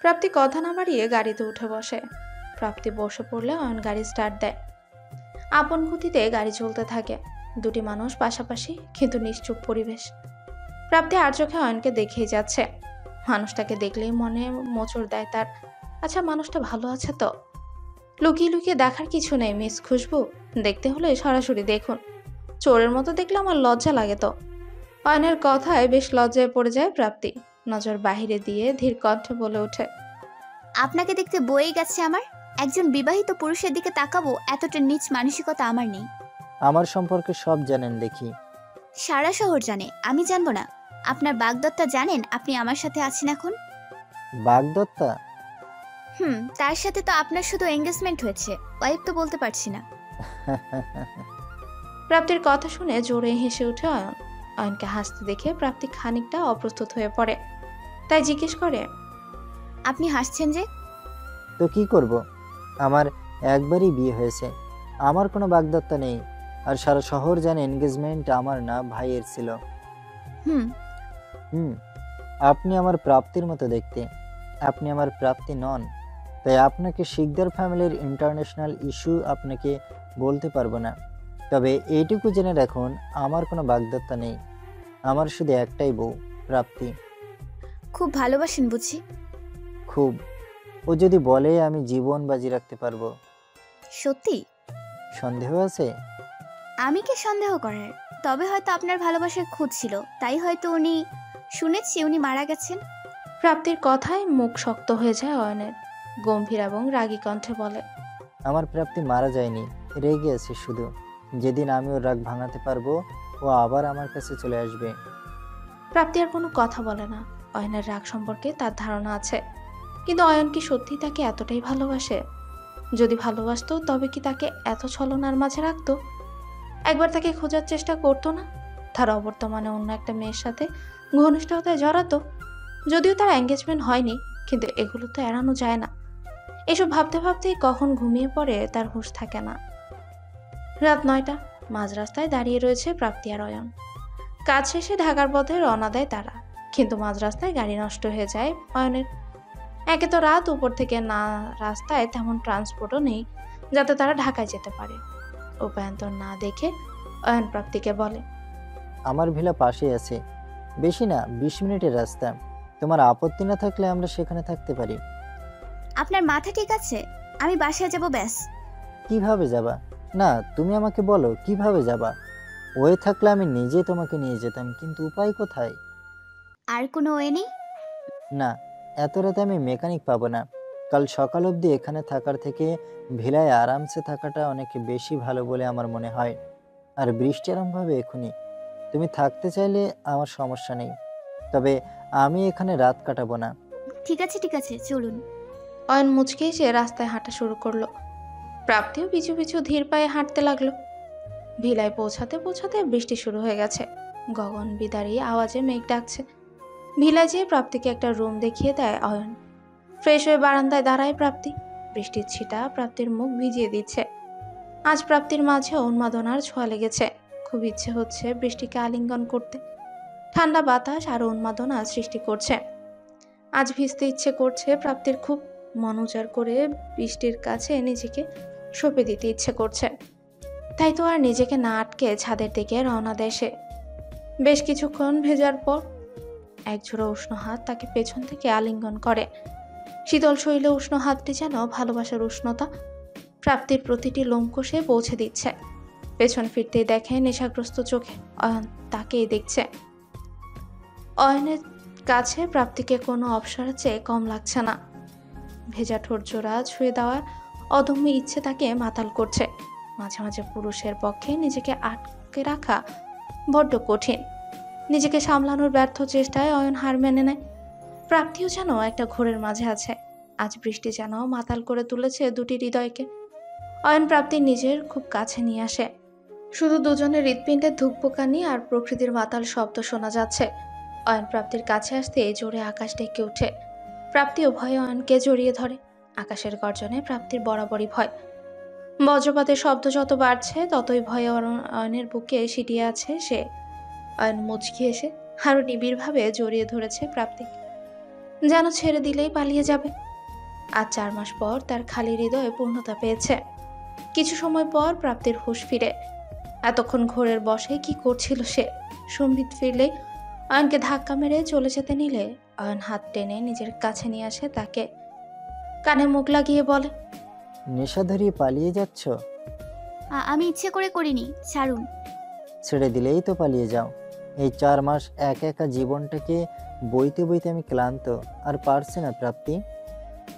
Speaker 1: প্রাপ্তি কথা না বাড়িয়ে গাড়িতে উঠে বসে। প্রাপ্তি বসে পড়লে অয়ন গাড়ি স্টার্ট দেয়। আপন গতিতে গাড়ি চলতে থাকে। দুটি মানুষ পাশাপাশি, কিন্তু নিশ্চুপ পরিবেশ। প্রাপ্তি আর চোখে অয়নকে দেখেই যাচ্ছে। মানুষটাকে দেখলেই মনে মোচড় দেয় তার। আচ্ছা, মানুষটা ভালো আছে তো? লুকিয়ে লুকিয়ে দেখার কিছু নেই মিস খুশবু, দেখতে হলে সরাসরি দেখুন। চোরের মতো দেখলে আমার লজ্জা লাগে তো। অয়নের কথায় বেশ লজ্জায় পড়ে যায় প্রাপ্তি। নজর বাহিরে দিয়ে ধীর কণ্ঠে বলে ওঠে,
Speaker 4: আপনাকে দেখতে বয়ে গেছে আমার। একজন বিবাহিত পুরুষের দিকে তাকাবো এতটা নীচ মানসিকতা আমার নেই।
Speaker 2: আমার সম্পর্কে সব জানেন দেখি।
Speaker 4: সারা শহর জানে, আমি জানবো না? আপনার বাগদত্তা জানেন আপনি আমার সাথে আছেন এখন?
Speaker 2: বাগদত্তা?
Speaker 4: তার সাথে তো আপনার শুধু এঙ্গেজমেন্ট হয়েছে, ওয়াইফ তো বলতে পারছি না।
Speaker 1: প্রাপ্তির কথা শুনে জোরে হেসে উঠে অয়ন। অয়নকে হাসতে দেখে প্রাপ্তি খানিকটা অপ্রস্তুত হয়ে পড়ে। তাই জিজ্ঞেস করে,
Speaker 4: আপনি হাসছেন যে?
Speaker 2: তো কি করব, আমার একবারই বিয়ে হয়েছে, আমার কোনো বাগদত্তা নেই। আর সারা শহর জানে এনগেজমেন্ট আমার না, ভাইয়ের ছিল। আপনি আমার প্রাপ্তির মতো দেখতে, আপনি আমার প্রাপ্তি নন। তাই আপনাকে শিকদার ফ্যামিলির ইন্টারন্যাশনাল ইস্যু আপনাকে বলতে পারবো না। তবে এইটুকু জেনে রাখুন, আমার কোনো বাগদত্তা নেই, আমার শুধু একটাই বউ, প্রাপ্তি।
Speaker 4: খুব ভালোবাসেন বুঝি?
Speaker 2: খুব। ও যদি বলে আমি জীবন বাজি রাখতে পারবো।
Speaker 4: সত্যি?
Speaker 2: সন্দেহ আছে?
Speaker 4: আমি কি সন্দেহ করার? তবে হয়তো আপনার ভালোবাসার খোঁজ ছিল, তাই হয়তো শুনেছি উনি মারা গেছেন।
Speaker 1: প্রাপ্তির কথায় মুখ শক্ত হয়ে যায় অয়নের। গম্ভীর এবং রাগী কণ্ঠে বলে,
Speaker 2: আমার প্রাপ্তি মারা যায়নি, রেগে আছে শুধু। যেদিন আমি ওর রাগ ভাঙাতে পারবো, ও আবার আমার কাছে চলে আসবে।
Speaker 1: প্রাপ্তি আর কোনো কথা বলে না। অয়নের রাগ সম্পর্কে তার ধারণা আছে, কিন্তু অয়ন কি সত্যি তাকে এতটাই ভালোবাসে? যদি ভালোবাসতো তবে কি তাকে এত ছলনার মাঝে রাখতো? একবার তাকে খোঁজার চেষ্টা করতো না? তার অবর্তমানে অন্য একটা মেয়ের সাথে ঘনিষ্ঠতায় জড়াতো। যদিও তার এঙ্গেজমেন্ট হয়নি, কিন্তু এগুলো তো এড়ানো যায় না। এসব ভাবতে ভাবতেই কখন ঘুমিয়ে পড়ে তার হুঁশ থাকে না। রাত 9টা। মাঝ রাস্তায় দাঁড়িয়ে রয়েছে প্রাপ্তি আর অয়ন। কাজ শেষে ঢাকার পথে রওনা দেয় তারা, কিন্তু মাঝ রাস্তায় গাড়ি নষ্ট হয়ে যায় অয়নের। একে তো রাত, উপর থেকে না রাস্তায় তেমন ট্রান্সপোর্টও নেই যাতে তারা ঢাকায় যেতে পারে। উপায়ন্তর না দেখে অয়ন প্রাপ্তিকে বলে,
Speaker 2: আমার ভিলা পাশেই আছে, বেশি না 20 মিনিটের রাস্তা। তোমার আপত্তি না থাকলে আমরা সেখানে থাকতে পারি।
Speaker 4: আপনার মাথা ঠিক আছে? আমি বাসায় যাব ব্যাস।
Speaker 2: কিভাবে যাবা? না, তুমি আমাকে বলো কিভাবে যাবা। ওয়ে থাকলে আমি নিজে তোমাকে নিয়ে যেতাম, কিন্তু উপায় কোথায়?
Speaker 4: আর কোনো ওয়ে নেই?
Speaker 2: না, এত রাতে আমি মেকানিক পাবো না। কাল সকাল অবধি এখানে থাকার থেকে ভিলায় আরামসে থাকাটা অনেক বেশি ভালো বলে আমার মনে হয়। আর বৃষ্টি আরম্ভ হবে এখনই। তুমি থাকতে চাইলে আমার সমস্যা নেই, তবে আমি এখানে রাত কাটাবো না।
Speaker 4: ঠিক আছে চলুন।
Speaker 1: অয়ন মুচকে এসে রাস্তায় হাঁটা শুরু করলো। প্রাপ্তিও পিছু পিছু ধীর পায়ে হাঁটতে লাগলো। ভিলায় পৌঁছাতে পৌঁছাতে বৃষ্টি শুরু হয়ে গেছে। গগন বিদারী আওয়াজে মেঘ ডাকছে। ভিলায় যেয়ে প্রাপ্তিকে একটা রুম দেখিয়ে দেয় অয়ন। ফ্রেশ হয়ে বারান্দায় দাঁড়ায় প্রাপ্তি। বৃষ্টির ছিটা প্রাপ্তির মুখ ভিজিয়ে দিচ্ছে। আজ প্রাপ্তির মাঝে উন্মাদনার ছোঁয়া লেগেছে। খুব ইচ্ছে হচ্ছে বৃষ্টিকে আলিঙ্গন করতে। ঠান্ডা বাতাস আরো উন্মাদনা সৃষ্টি করছে। আজ ভিজতে ইচ্ছে করছে প্রাপ্তির খুব। মন উজাড় করে বৃষ্টির কাছে নিজেকে সঁপে দিতে ইচ্ছে করছে। তাই তো আর নিজেকে না আটকে ছাদের দিকে রওনা দেয় সে। বেশ কিছুক্ষণ ভেজার পর একজোড়া উষ্ণ হাত তাকে পেছন থেকে আলিঙ্গন করে। শীতল শৈলে উষ্ণ হাতটি যেন ভালোবাসার উষ্ণতা প্রাপ্তির প্রতিটি লোমকোষে পৌঁছে দিচ্ছে। পেছন ফিরতেই দেখে নেশাগ্রস্ত চোখে অয়ন তাকেই দেখছে। অয়নের কাছে প্রাপ্তিকে কোনো অপসরের চেয়ে কম লাগছে না। ভেজা ঠোঁট জোড়া ছুঁয়ে দেওয়ার অদম্য ইচ্ছে তাকে মাতাল করছে। মাঝে মাঝে পুরুষের পক্ষে নিজেকে আটকে রাখা বড্ড কঠিন। নিজেকে সামলানোর ব্যর্থ চেষ্টায় অয়ন হার মেনে নেয়। প্রাপ্তিও যেন একটা ঘোরের মাঝে আছে। আজ বৃষ্টি যেন মাতাল করে তুলেছে দুটি হৃদয়কে। অয়ন প্রাপ্তির নিজের খুব কাছে নিয়ে আসে। শুধু দুজনের হৃৎপিণ্ডের ধুকপুকানি আর প্রকৃতির মাতাল শব্দ শোনা যাচ্ছে। অয়ন প্রাপ্তির কাছে আসতে জোরে আকাশ ডেকে ওঠে। প্রাপ্তিও ভয়ে অয়নকে জড়িয়ে ধরে। আকাশের গর্জনে প্রাপ্তির বরাবরই ভয়। বজ্রপাতের শব্দ যত বাড়ছে ততই ভয়ে অয়নের বুকে সিটিয়ে আছে সে। অয়ন মুচকি এসে আরো নিবিড়ভাবে জড়িয়ে ধরেছে প্রাপ্তিকে, যেন ছেড়ে দিলেই পালিয়ে যাবে। আজ 4 মাস পর তার খালি হৃদয়ে পূর্ণতা পেয়েছে। কিছু সময় পর প্রাপ্তির হুঁশ ফিরে। এতক্ষণ ঘোরের বসে কি করছিল সে? সম্বিত ফিরলে অয়নকে ধাক্কা মেরে চলে যেতে নিলে অয়ন হাত টেনে নিজের কাছে নিয়ে আসে তাকে। কানে মুখ লাগিয়ে বলে,
Speaker 2: নেশা ধরিয়ে পালিয়ে যাচ্ছ?
Speaker 4: আমি ইচ্ছে করে করিনি, ছাড়ুন।
Speaker 2: ছেড়ে দিলেই তো পালিয়ে যাও। এই 4 মাস একা একা জীবনটাকে বইতে বইতে আমি ক্লান্ত, আর পারছি না প্রাপ্তি।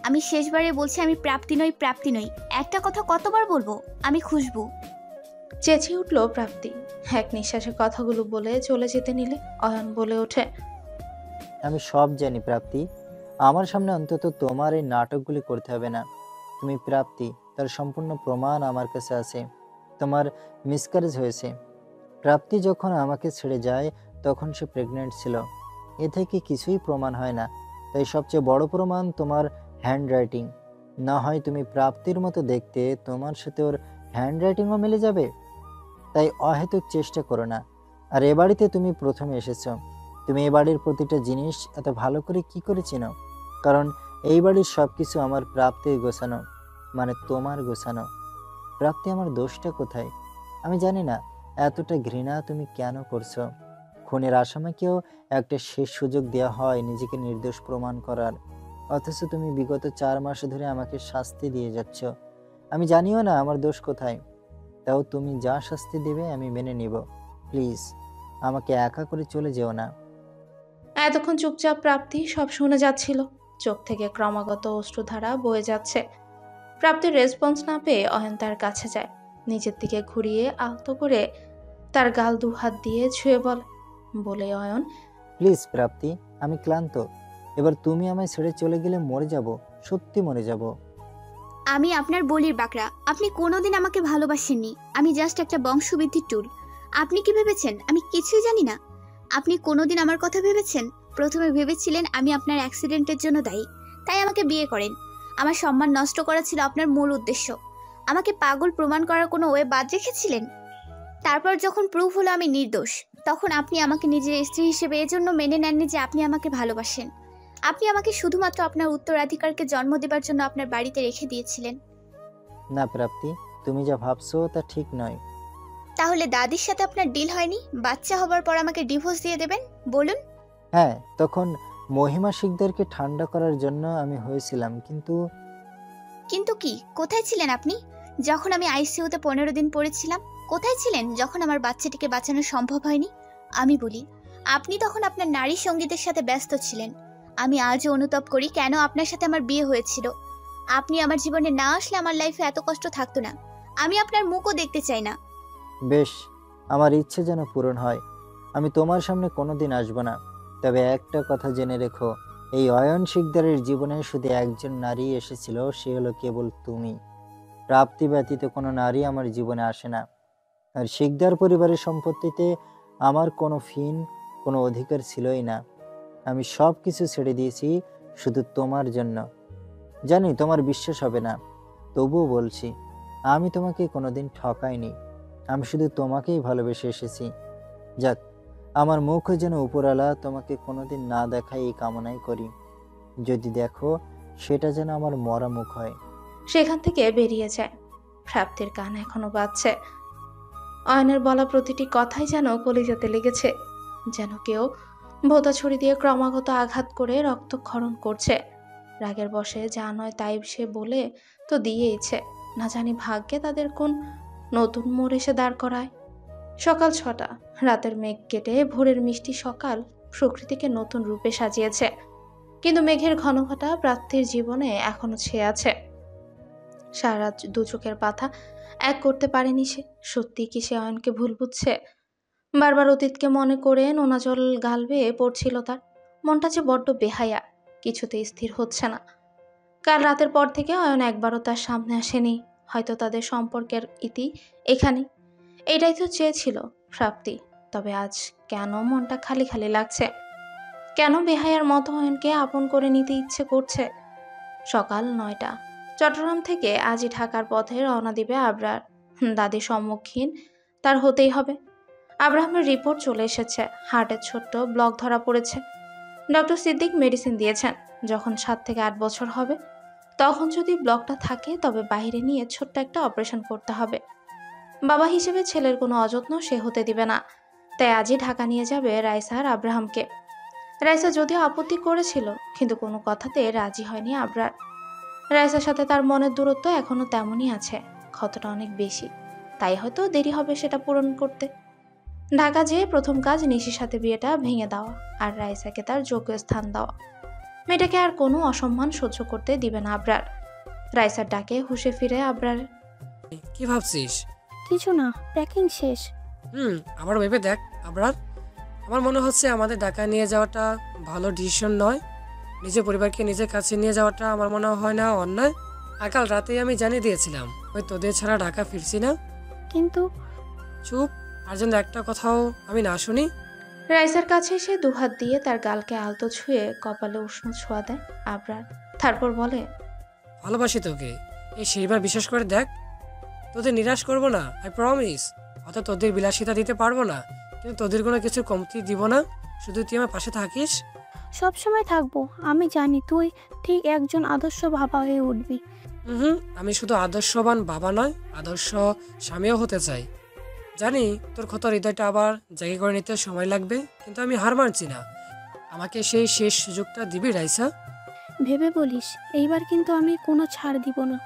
Speaker 4: আমি শেষবারে বলছি আমি প্রাপ্তি নই, প্রাপ্তি নই। একটা কথা কতবার বলবো? আমি খুশবু।
Speaker 1: চেঁচিয়ে উঠল প্রাপ্তি। এক নিঃশ্বাসে কথাগুলো বলে চলে যেতে নিলে অয়ন বলে ওঠে,
Speaker 2: আমি সব জানি প্রাপ্তি, আমার সামনে অন্তত তোমার এই নাটকগুলি করতে হবে না। তুমি প্রাপ্তি, তার সম্পূর্ণ প্রমাণ আমার কাছে আছে। তোমার মিসক্যারেজ হয়েছে। প্রাপ্তি যখন আমাকে ছেড়ে যায় তখন সে প্রেগনেন্ট ছিল। এ থেকে কিছুই প্রমাণ হয় না। তাই সবচেয়ে বড় প্রমাণ তোমার হ্যান্ডরাইটিং। না হয় তুমি প্রাপ্তির মতো দেখতে, তোমার সাথে ওর হ্যান্ডরাইটিংও মিলে যাবে। তাই অহেতুক চেষ্টা করো না। আর এ বাড়িতে তুমি প্রথমে এসেছ। তুমি এ বাড়ির প্রতিটা জিনিস এত ভালো করে কি করে চেনো? কারণ এই বাড়ির সব কিছু আমার প্রাপ্তির গোছানো, মানে তোমার গোছানো। প্রাপ্তি, আমার দোষটা কোথায়? আমি জানি না এতটা ঘৃণা তুমি কেন করছো। খুনের আসামিকেও একটা শেষ সুযোগ দেওয়া হয় নিজেকে নির্দোষ প্রমাণ করার, অথচ তুমি বিগত 4 মাস ধরে আমাকে শাস্তি দিয়ে যাচ্ছ। আমি জানিও না আমার দোষ কোথায়, তাও তুমি যা শাস্তি দেবে আমি মেনে নিব। প্লিজ আমাকে একা করে চলে যেও না।
Speaker 1: এতক্ষণ চুপচাপ প্রাপ্তি সব শুনে যাচ্ছিল। চোখ থেকে ক্রমাগত অশ্রুধারা বয়ে যাচ্ছে। প্রাপ্তির রেসপন্স না পেয়ে অয়ন তার কাছে যায়। নিজের দিকে ঘুরিয়ে আলতো করে তার গাল 2 হাত দিয়ে ছুঁয়ে বলে অয়ন,
Speaker 2: প্লিজ প্রাপ্তি, আমি ক্লান্ত। এবার তুমি আমায় ছেড়ে চলে গেলে মরে যাব, সত্যি মরে যাব।
Speaker 4: আমি আপনার বলির বাকরা। আপনি কোনোদিন আমাকে ভালোবাসেননি। আমি জাস্ট একটা বংশবৃদ্ধির টুল। আপনি কি ভেবেছেন আমি কিছুই জানি না? আপনি কোনোদিন আমার কথা ভেবেছেন? প্রথমে ভেবেছিলেন আমি আপনার অ্যাক্সিডেন্টের জন্য দায়ী, তাই আমাকে বিয়ে করেন। আমার সম্মান নষ্ট করা ছিল আপনার মূল উদ্দেশ্য। আমাকে পাগল প্রমাণ করার কোনো ওয়ে বাদ রেখেছিলেন। তারপর যখন প্রুফ হলো আমি নির্দোষ, তখন আপনি আমাকে নিজের স্ত্রী হিসেবে এজন্য মেনে নেননি যে আপনি আমাকে ভালোবাসেন। আপনি আমাকে শুধুমাত্র আপনার উত্তরাধিকারকে জন্ম দেবার জন্য আপনার বাড়িতে রেখে দিয়েছিলেন।
Speaker 2: না প্রাপ্তি, তুমি যা ভাবছো তা ঠিক নয়।
Speaker 4: তাহলে দাদির সাথে আপনার ডিল হয়নি? বাচ্চা হবার পর আমাকে ডিভোর্স দিয়ে দেবেন? বলুন।
Speaker 2: হ্যাঁ, তখন মহিমা শিকদারকে ঠান্ডা করার জন্য আমি হয়েছিলাম, কিন্তু
Speaker 4: কিন্তু কি? কোথায় ছিলেন আপনি যখন আমি আইসিইউতে 15 দিন পড়েছিলাম? কোথায় ছিলেন যখন আমার বাচ্চাটিকে বাঁচানো সম্ভব হয়নি? আমি বলি, আপনি তখন আপনার নারী সঙ্গীতের সাথে ব্যস্ত ছিলেন। আমি আজও অনুতাপ করি কেন আপনার সাথে আমার বিয়ে হয়েছিল। আপনি আমার জীবনে না আসলে আমার লাইফে এত কষ্ট থাকতো না। আমি আপনার মুখও দেখতে চাই না।
Speaker 2: বেশ, আমার ইচ্ছে যেন পূরণ হয়। আমি তোমার সামনে কোনোদিন আসব না। তবে একটা কথা জেনে রেখো, এই অয়ন শিকদারের জীবনে শুধু একজন নারী এসেছিল, সে হলো কেবল তুমি। প্রাপ্তি ব্যতীত কোনো নারী আমার জীবনে আসে না। আর শিকদার পরিবারের সম্পত্তিতে আমার কোনো অধিকার ছিলই না। আমি সব কিছু ছেড়ে দিয়েছি শুধু তোমার জন্য। জানি তোমার বিশ্বাস হবে না, তবুও বলছি, আমি তোমাকে কোনোদিন ঠকাইনি। আমি শুধু তোমাকেই ভালোবেসে এসেছি। যাক, আমার মুখও যেন উপরওয়ালা তোমাকে কোনোদিন না দেখায় এই কামনাই করি। যদি দেখো, সেটা যেন আমার মরা মুখ হয়।
Speaker 1: সেখান থেকে বেরিয়ে যায়। প্রাপ্তির কান এখনো বাজছে। অয়নের বলা প্রতিটি কথাই যেন কলিজাতে লেগেছে, যেন কেউ ভোঁতা ছুরি দিয়ে ক্রমাগত আঘাত করে রক্তক্ষরণ করছে। রাগের বশে যা নয় তাই সে বলে তো দিয়েইছে। না জানি ভাগ্যে তাদের কোন নতুন মোড় এসে দাঁড় করায়। সকাল 6টা, রাতের মেঘ কেটে ভোরের মিষ্টি সকাল প্রকৃতিকে নতুন রূপে সাজিয়েছে। কিন্তু মেঘের ঘনঘটা প্রাপ্তির জীবনে এখনো ছেয়ে আছে। সারা রাত 2 চোখের পাতা এক করতে পারেনি সে। সত্যি কি সে অয়নকে ভুল বুঝছে? বারবার অতীতকে মনে করে নোনা জল গাল বেয়ে পড়ছিল তার। মনটা যে বড্ড বেহায়া, কিছুতেই স্থির হচ্ছে না। কাল রাতের পর থেকে অয়ন একবারও তার সামনে আসেনি। হয়তো তাদের সম্পর্কের ইতি এখানে। এটাই তো চেয়েছিল প্রাপ্তি। তবে আজ কেন মনটা খালি খালি লাগছে? কেন বেহায়ার মতো অয়নকে আপন করে নিতে ইচ্ছে করছে? সকাল 9টা। চট্টগ্রাম থেকে আজই ঢাকার পথে রওনা দিবে আবরার। দাদির সম্মুখীন তার হতেই হবে। আব্রাহামের রিপোর্ট চলে এসেছে। হার্টের ছোট্ট ব্লক ধরা পড়েছে। ডক্টর সিদ্দিক মেডিসিন দিয়েছেন। যখন 7 থেকে 8 বছর হবে তখন যদি ব্লকটা থাকে তবে বাইরে নিয়ে ছোট্ট একটা অপারেশন করতে হবে। বাবা হিসেবে ছেলের কোনো অযত্ন সে হতে দিবে না। তাই আজই ঢাকা নিয়ে যাবে রাইসা আর আব্রাহামকে। রাইসা যদিও আপত্তি করেছিল, কিন্তু কোনো কথাতে রাজি হয়নি আবরার। রাইসার সাথে তার মনের দূরত্ব এখনো তেমনই আছে, ক্ষতটা অনেক বেশি। তাই হয়তো দেরি হবে সেটা পূরণ করতে। ঢাকা যেয়ে প্রথম কাজ নিশির সাথে বিয়েটা ভেঙে দেওয়া আর রাইসাকে তার যোগ্য স্থান দেওয়া। মেয়েটাকে আর কোনো অসম্মান সহ্য করতে দিবে না আবরার। রাইসার ডাকে হুঁশে ফিরে আবরার।
Speaker 3: কি ভাবছিস?
Speaker 8: কিছু না, প্যাকিং শেষ।
Speaker 3: আবার ভেবে দেখ আবরার। আমার মনে হচ্ছে আমাদের ঢাকা নিয়ে যাওয়াটা ভালো ডিসিশন নয়। নিজের পরিবারকে নিজের কাছে নিয়ে যাওয়াটা আমার মনে হয় না অন্যায়। আর কাল রাতেই আমি জানিয়ে দিয়েছিলাম ওই তোদের ছাড়া ঢাকা ফিরছি না।
Speaker 8: কিন্তু
Speaker 3: চুপ, আর যেন একটা কথাও আমি না শুনি।
Speaker 1: রাইসার কাছে এসে দুহাত দিয়ে তার গালকে আলতো ছুঁয়ে কপালে উষ্ণ ছোঁয়া দেয় আবরার। তারপর বলে,
Speaker 3: ভালোবাসি তোকে, এই সেইবার বিশ্বাস করে দেখ। তোদের নিরাশ করব না, আই প্রমিস। হয়তো তোদের বিলাসিতা দিতে পারবো না, কিন্তু তোদের কোনো কিছু কমতি দিব না। শুধু তুই আমার পাশে থাকিস।
Speaker 8: সব সময় থাকবো। আমি জানি তুই ঠিক একজন আদর্শ বাবা হয়ে উঠবি।
Speaker 3: আমি শুধু আদর্শবান বাবা নয়, আদর্শ স্বামীও হতে চাই। জানি তোর ক্ষত হৃদয়টা আবার জায়গা করে নিতে সময় লাগবে, কিন্তু আমি হার মানছি না। আমাকে সেই শেষ সুযোগটা দিবি রাইসা?
Speaker 8: ভেবে বলিস, এইবার কিন্তু আমি কোনো ছাড় দিব না।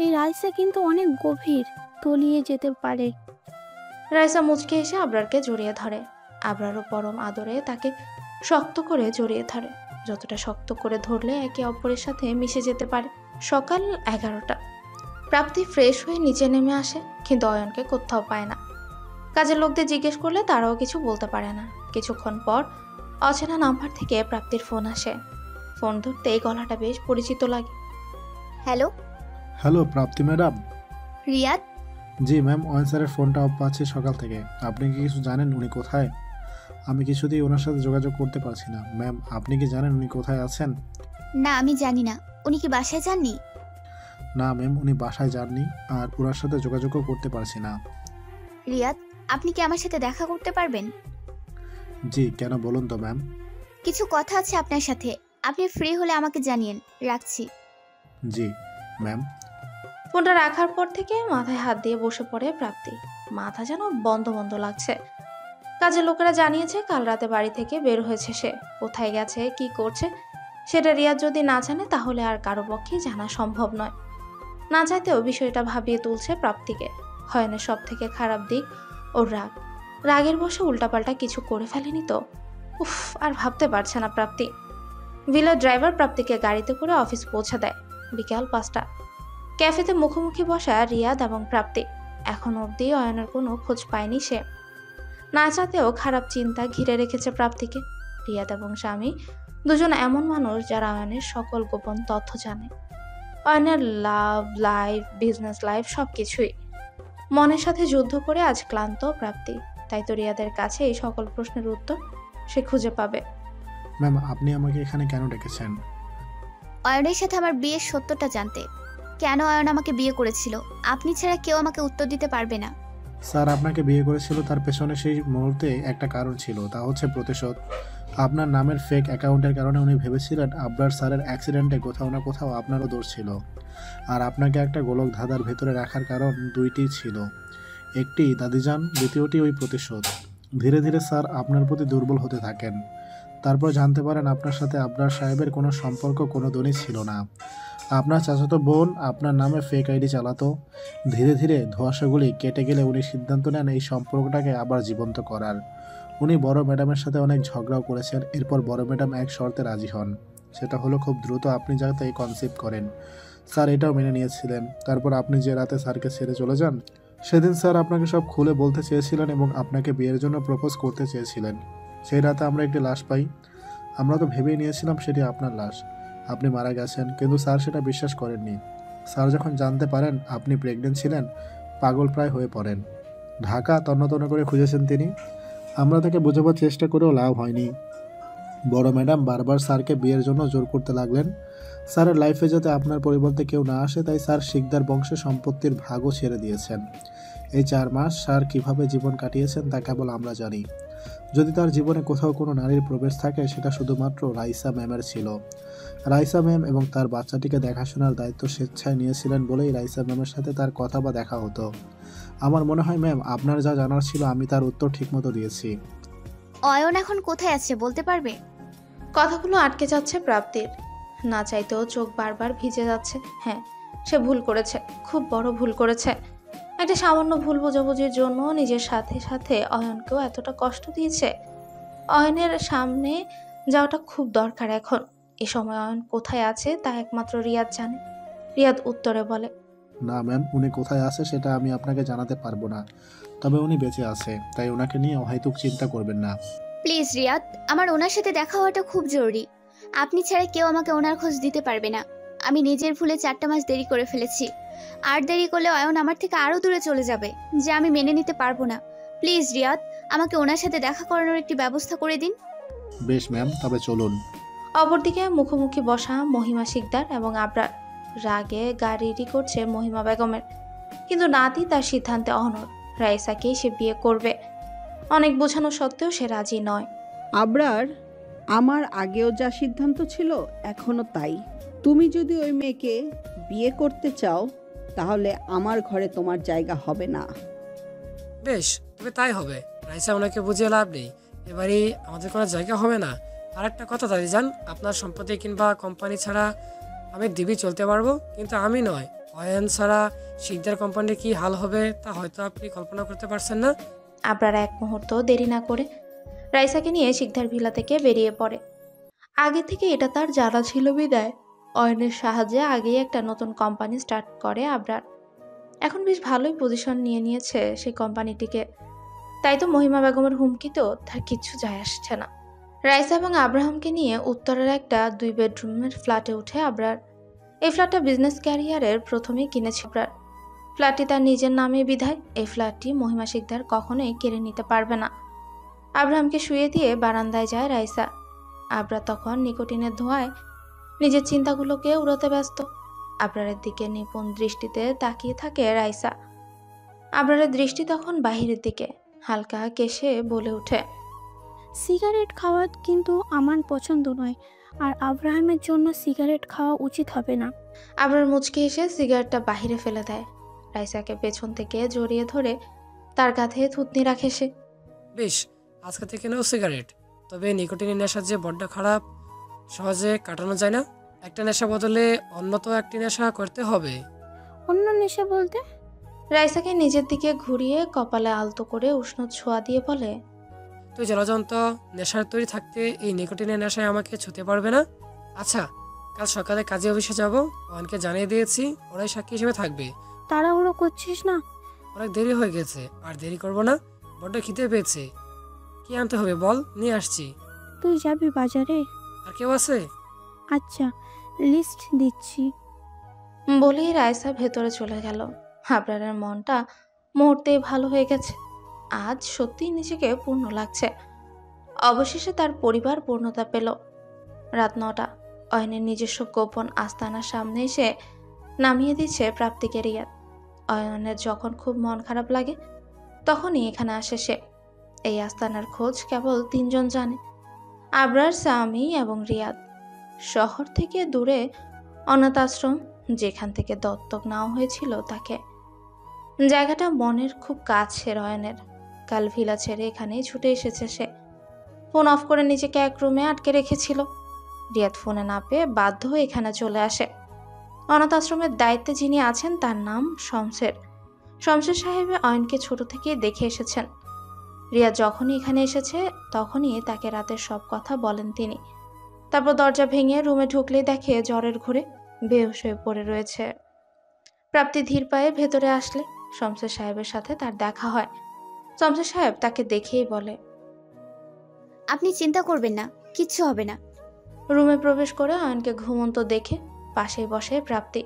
Speaker 8: এই রাইসা কিন্তু অনেক গভীর, তলিয়ে যেতে পারে।
Speaker 1: রাইসা মুচকে এসে আবরারকে জড়িয়ে ধরে। আবরারও পরম আদরে তাকে শক্ত করে জড়িয়ে ধরে, যতটা শক্ত করে ধরলে একে অপরের সাথে মিশে যেতে পারে। সকাল 11টা। প্রাপ্তি ফ্রেশ হয়ে নিচে নেমে আসে, কিন্তু অয়নকে কোথাও পায় না। কাজের লোকদের জিজ্ঞেস করলে তারাও কিছু বলতে পারে না। কিছুক্ষণ পর অচেনা নাম্বার থেকে প্রাপ্তির ফোন আসে। ফোন ধরতেই গলাটা বেশ পরিচিত লাগে।
Speaker 4: হ্যালো
Speaker 14: হ্যালো প্রাপ্তি ম্যাডাম।
Speaker 4: রিয়াদ?
Speaker 14: জি ম্যাম, অয়ন স্যারের ফোনটা অফ পাচ্ছি সকাল থেকে। আপনি কি কিছু জানেন উনি কোথায়? আমি কিছুতেই ওনার সাথে যোগাযোগ করতে পারছি না। ম্যাম, আপনি কি জানেন উনি কোথায় আছেন?
Speaker 4: না, আমি জানি না। উনি কি বাসায় যাননি?
Speaker 14: না ম্যাম, উনি বাসায় যাননি, আর ওনার সাথে যোগাযোগও করতে পারছি না।
Speaker 4: রিয়াদ, আপনি কি আমার সাথে দেখা করতে পারবেন?
Speaker 14: জি, কেন বলুন তো ম্যাম।
Speaker 4: কিছু কথা আছে আপনার সাথে। আপনি ফ্রি হলে আমাকে জানিয়েন। রাখছি।
Speaker 14: জি ম্যাম।
Speaker 1: ফোনটা রাখার পর থেকে মাথায় হাত দিয়ে বসে পড়ে প্রাপ্তি। মাথা যেন বন্ধ বন্ধ লাগছে। কাজের লোকেরা জানিয়েছে কাল রাতে বাড়ি থেকে বের হয়েছে সে। কোথায় গেছে, কি করছে সেটা রিয়াদ যদি না জানে তাহলে আর কারো পক্ষেই জানা সম্ভব নয়। না চাইতেও বিষয়টা ভাবিয়ে তুলছে প্রাপ্তিকে। হয়নের সব থেকে খারাপ দিক ওর রাগ। রাগের বসে উল্টাপাল্টা কিছু করে ফেলেনি তো? উফ, আর ভাবতে পারছে না প্রাপ্তি। ভিলার ড্রাইভার প্রাপ্তিকে গাড়িতে করে অফিস পৌঁছে দেয়। বিকাল 5টা। ক্যাফেতে মুখোমুখি বসা রিয়াদ এবং প্রাপ্তি। এখন অবধি অয়নের কোনো খোঁজ পায়নি সে। না চাতেও খারাপ চিন্তা ঘিরে রেখেছে প্রাপ্তিকে। রিয়াদ এবং স্বামী দুজন এমন মানুষ যারা অয়নের সকল গোপন তথ্য জানে। অয়নের লাভ লাইফ, বিজনেস লাইফ সবকিছুই। মনের সাথে যুদ্ধ করে আজ ক্লান্ত প্রাপ্তি। তাই তো রিয়াদের কাছে এই সকল প্রশ্নের উত্তর সে খুঁজে পাবে।
Speaker 14: ম্যাম, আপনি আমাকে এখানে কেন ডেকেছেন?
Speaker 4: অয়নের সাথে আমার বিয়ের সত্যটা জানতে। কেন অয়ন আমাকে বিয়ে করেছিল? আপনি ছাড়া কেউ আমাকে উত্তর দিতে পারবে না।
Speaker 14: স্যার আপনাকে বিয়ে করেছিল, তার পেছনে সেই মুহূর্তে একটা কারণ ছিল, তা হচ্ছে প্রতিশোধ। আপনার নামের ফেক অ্যাকাউন্টের কারণে উনি ভেবেছিলেন আবরার স্যারের অ্যাক্সিডেন্টে কোথাও না কোথাও আপনারও দোষ ছিল। আর আপনাকে একটা গোলক ধাঁধার ভেতরে রাখার কারণ দুইটি ছিল। একটি দাদিজান, দ্বিতীয়টি ওই প্রতিশোধ। ধীরে ধীরে স্যার আপনার প্রতি দুর্বল হতে থাকেন। তারপর জানতে পারেন আপনার সাথে আবরার সাহেবের কোনো সম্পর্ক কোনো দিনই ছিল না। আপনার চাচাতো বোন আপনার নামে ফেক আইডি চালাতো। ধীরে ধীরে ধোঁয়াশাগুলি কেটে গেলে উনি সিদ্ধান্ত নেন এই সম্পর্কটাকে আবার জীবন্ত করার। উনি বড় ম্যাডামের সাথে অনেক ঝগড়াও করেছেন। এরপর বড় ম্যাডাম এক শর্তে রাজি হন, সেটা হলো খুব দ্রুত আপনি যাতে কনসিভ করেন। স্যার এটাও মেনে নিয়েছিলেন। তারপর আপনি যে রাতে স্যারকে ছেড়ে চলে যান, সেদিন স্যার আপনাকে সব খুলে বলতে চেয়েছিলেন এবং আপনাকে বিয়ের জন্য প্রপোজ করতে চেয়েছিলেন। সেই রাতে আমরা একটি লাশ পাই। আমরা তো ভেবেই নিয়েছিলাম সেটি আপনার লাশ, আপনি মারা গেছেন, কিন্তু স্যার সেটা বিশ্বাস করেননি। স্যার যখন জানতে পারেন আপনি প্রেগনেন্ট ছিলেন, পাগল প্রায় হয়ে পড়েন। ঢাকা তন্ন তন্ন করে খুঁজেছেন তিনি। আমরা তাকে বোঝাবার চেষ্টা করেও লাভ হয়নি। বড় ম্যাডাম বারবার স্যারকে বিয়ের জন্য জোর করতে লাগলেন। স্যারের লাইফে যাতে আপনার পরিবর্তে কেউ না আসে, তাই স্যার শিকদার বংশের সম্পত্তির ভাগও ছেড়ে দিয়েছেন। এই 4 মাস স্যার কিভাবে জীবন কাটিয়েছেন তা কেবল আমরা জানি। যদি তার জীবনে কোথাও কোনো নারীর প্রবেশ থাকে, সেটা শুধুমাত্র রাইসা ম্যামের ছিল। রাইসা ম্যাম এবং তার বাচ্চাটিকে দেখাশোনার দায়িত্ব স্বেচ্ছায় নিয়েছিলেন বলেই রাইসা ম্যামের সাথে তার কথা বা দেখা হতো। আমার মনে হয় ম্যাম, আপনার যা জানার ছিল আমি তার উত্তর ঠিকমতো দিয়েছি।
Speaker 4: অয়ন এখন কোথায় আছে বলতে পারবে?
Speaker 1: কথাগুলো আটকে যাচ্ছে প্রাপ্তির। না চাইতেও চোখ বারবার ভিজে যাচ্ছে। হ্যাঁ, সে ভুল করেছে, খুব বড় ভুল করেছে। একটা সামান্য ভুল বোঝাবুঝির জন্য নিজের সাথে সাথে অয়নকেও এতটা কষ্ট দিয়েছে। অয়নের সামনে যাওয়াটা খুব দরকার এখন। এ সময় অয়ন কোথায় আছে তা একমাত্র রিয়াদ জানে। রিয়াদ উত্তরে বলে,
Speaker 14: না ম্যাম, উনি কোথায় আছে সেটা আমি আপনাকে জানাতে পারবো না, তবে উনি বেঁচে আছে, তাই ওনাকে নিয়ে অহেতুক চিন্তা করবেন না।
Speaker 4: প্লিজ রিয়াদ, আমার ওনার সাথে দেখা হওয়াটা খুব জরুরি। আপনি ছাড়া কেউ আমাকে ওনার খোঁজ দিতে পারবে না। আমি নিজের ভুলে 4টা মাস দেরি করে ফেলেছি। আর দেরি করলে অয়ন আমার থেকে আরও দূরে চলে যাবে, যা আমি মেনে নিতে পারবো না। প্লিজ রিয়াদ, আমাকে ওনার সাথে দেখা করানোর একটি ব্যবস্থা করে দিন।
Speaker 14: বেশ ম্যাম, তবে চলুন।
Speaker 1: অপরদিকে মুখোমুখি বসা মহিমা শিকদার এবং আবরার। রাগে গাড়ি করছে মহিমা বেগমের, কিন্তু নাতি তার সিদ্ধান্তে অনড়। রাইসাকেই সে বিয়ে করবে। অনেক বোঝানো সত্ত্বেও সে রাজি নয়।
Speaker 5: আবরার, আমার আগেও যা সিদ্ধান্ত ছিল এখনো তাই। তুমি যদি ওই মেয়েকে বিয়ে করতে চাও, তাহলে আমার ঘরে তোমার জায়গা হবে না।
Speaker 3: বেশ, তবে তাই হবে। রাইসা ওনাকে বুঝিয়ে লাভ নেই, এবারে আমাদের কোনো জায়গা হবে না। আর একটা কথা দাদি যান, আপনার সম্পত্তি কিংবা কোম্পানি ছাড়া আমি দিবি চলতে পারবো, কিন্তু আমি নয়। অয়ন ছাড়া শিকদার কোম্পানির কি হাল হবে তা হয়তো আপনি কল্পনা করতে পারছেন না।
Speaker 1: আবরার এক মুহূর্ত দেরি না করে রাইসাকে নিয়ে শিকদার ভিলা থেকে বেরিয়ে পড়ে। আগে থেকে এটা তার জানা ছিল বিদায় অয়নের সাহায্যে আগেই একটা নতুন কোম্পানি স্টার্ট করে আবরার। এখন বেশ ভালোই পজিশন নিয়ে নিয়েছে সেই কোম্পানিটিকে। তাই তো মহিমা বেগমের হুমকিতেও তার কিচ্ছু যায় আসছে না। রাইসা এবং আব্রাহামকে নিয়ে উত্তরের একটা 2 বেডরুমের ফ্ল্যাটে উঠে আবরার। এই ফ্ল্যাটটা বিজনেস ক্যারিয়ারের প্রথমেই কিনেছে আবরার। ফ্ল্যাটটি তার নিজের নামে বিধায় এই ফ্ল্যাটটি মহিমা শিকদার কখনোই কেড়ে নিতে পারবে না। আব্রাহামকে শুয়ে দিয়ে বারান্দায় যায় রাইসা। আবরার তখন নিকোটিনের ধোঁয়ায় নিজের চিন্তাগুলোকে উড়াতে ব্যস্ত। আবরারের দিকে নিপুণ দৃষ্টিতে তাকিয়ে থাকে রাইসা। আবরারের দৃষ্টি তখন বাহিরের দিকে। হালকা কেশে বলে ওঠে,
Speaker 8: সিগারেট খাওয়া কিন্তু আমার পছন্দ নয়, আর আব্রাহামের জন্য সিগারেট খাওয়া উচিত হবে না।
Speaker 1: আবরার মুচকে এসে সিগারেটটা বাহিরে ফেলে দেয়। রাইসাকে পেছন থেকে জড়িয়ে ধরে তার কাঁধে থুতনি রাখে সে।
Speaker 3: বেশ, আজকে থেকে নাও সিগারেট, তবে নিকোটিনের নেশা যে বড্ড খারাপ, সহজে কাটানো যায় না। একটা নেশা বদলে অন্য তো একটি নেশা করতে হবে।
Speaker 8: অন্য নেশা বলতে?
Speaker 1: রাইসাকে নিজের দিকে ঘুরিয়ে কপালে আলতো করে উষ্ণ ছোঁয়া দিয়ে বলে,
Speaker 3: তুই জলযন্ত্র নেশার তৈরি থাকতে এই নিকোটিনের নেশায় আমাকে ছুঁতে পারবে না। আচ্ছা, কাল সকালে কাজে অফিসে যাব, অয়নকে জানিয়ে দিয়েছি, ওরাই সাক্ষী হিসেবে থাকবে।
Speaker 8: তাড়াহুড়ো করছিস না?
Speaker 3: অনেক দেরি হয়ে গেছে, আর দেরি করব না। বড্ড খিদে পেয়েছে। কি আনতে হবে বল, নিয়ে আসছি।
Speaker 8: তুই যাবি বাজারে?
Speaker 3: আর কেউ আছে?
Speaker 8: আচ্ছা, লিস্ট দিচ্ছি।
Speaker 1: বলেই রাইসা ভেতরে চলে গেল। আবরারের মনটা মুহূর্তেই ভালো হয়ে গেছে। আজ সত্যিই নিজেকে পূর্ণ লাগছে। অবশেষে তার পরিবার পূর্ণতা পেল। রাত 9টা। অয়নের নিজস্ব গোপন আস্তানার সামনে এসে নামিয়ে দিচ্ছে প্রাপ্তিকে রিয়াদ। অয়নের যখন খুব মন খারাপ লাগে তখনই এখানে আসে সে। এই আস্তানার খোঁজ কেবল 3 জন জানে, আবরার, সামি এবং রিয়াদ। শহর থেকে দূরে অনাথ আশ্রম, যেখান থেকে দত্তক নেওয়া হয়েছিল তাকে। জায়গাটা মনের খুব কাছের অয়নের। কাল ভিলা ছেড়ে এখানেই ছুটে এসেছে সে। ফোন অফ করে নিজেকে এক রুমে আটকে রেখেছিল। রিয়াদ ফোনে না পেয়ে বাধ্য হয়ে এখানে চলে আসে। অনাথ আশ্রমের দায়িত্বে যিনি আছেন তার নাম শমশের। শমশের সাহেব অয়নকে ছোট থেকেই দেখে এসেছেন। রিয়াদ যখনই এখানে এসেছে তখনই তাকে রাতের সব কথা বলেন তিনি। তারপর দরজা ভেঙে রুমে ঢুকলেই দেখে জ্বরের ঘোরে বেহুশ হয়ে পড়ে রয়েছে। প্রাপ্তি ধীর পায়ে ভেতরে আসলে শমশের সাহেবের সাথে তার দেখা হয়। শমশের সাহেব তাকে দেখেই বলে,
Speaker 4: আপনি চিন্তা করবেন না, কিচ্ছু হবে না।
Speaker 1: রুমে প্রবেশ করে অয়নকে ঘুমন্ত দেখে পাশেই বসে প্রাপ্তি।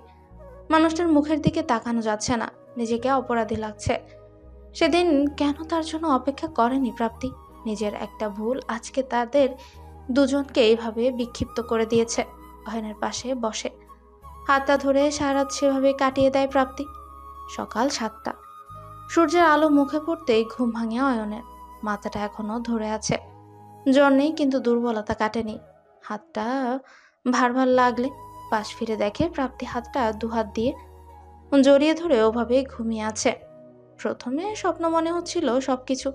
Speaker 1: মানুষটার মুখের দিকে তাকানো যাচ্ছে না, নিজেকে অপরাধী লাগছে। সেদিন কেন তার জন্য অপেক্ষা করেনি প্রাপ্তি? নিজের একটা ভুল আজকে তাদের দুজনকে এইভাবে বিক্ষিপ্ত করে দিয়েছে। অয়নের পাশে বসে হাতটা ধরে সারা রাত সেভাবে কাটিয়ে দেয় প্রাপ্তি। সকাল 7টা, সূর্যের আলো মুখে পড়তেই ঘুম ভাঙে অয়নের। মাথাটা এখনো ধরে আছে, জ্বর নেই কিন্তু দুর্বলতা কাটেনি। হাতটা ভার ভার লাগলে পাশ ফিরে দেখে প্রাপ্তি হাতটা দুহাত দিয়ে জড়িয়ে ধরে ওভাবে ঘুমিয়ে আছে। প্রথমে স্বপ্ন মনে হচ্ছিল সবকিছু।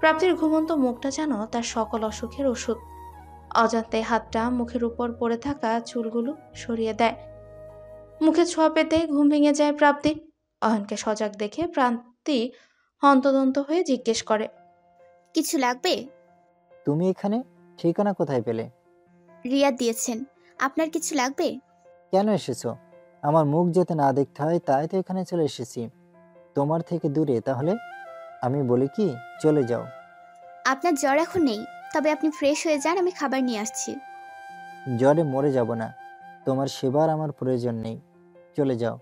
Speaker 1: প্রাপ্তির ঘুমন্ত মুখটা যেন তার সকল অসুখের ওষুধ। অজান্তে হাতটা মুখের উপর পড়ে থাকা চুলগুলো সরিয়ে দেয়। মুখে ছোঁয়া পেতেই ঘুম ভেঙে যায় প্রাপ্তি। অয়নকে সজাগ দেখে প্রান্তি হন্তদন্ত হয়ে জিজ্ঞেস করে,
Speaker 4: কিছু লাগবে?
Speaker 2: তুমি এখানে? ঠিকানা কোথায় পেলে?
Speaker 4: রিয়া দিয়েছেন। আপনার কিছু লাগবে?
Speaker 2: কেন এসেছো? আমার মুখ যাতে না দেখতে হয় তাই তো এখানে চলে এসেছি, তোমার থেকে দূরে। তাহলে আমি বলি কি, চলে যাও।
Speaker 4: আপনার জ্বর এখন নেই, তবে আপনি ফ্রেশ হয়ে যান, আমি খাবার নিয়ে আসছি।
Speaker 2: জ্বরে মরে যাব না, তোমার সেবার আমার প্রয়োজন নেই, চলে যাও।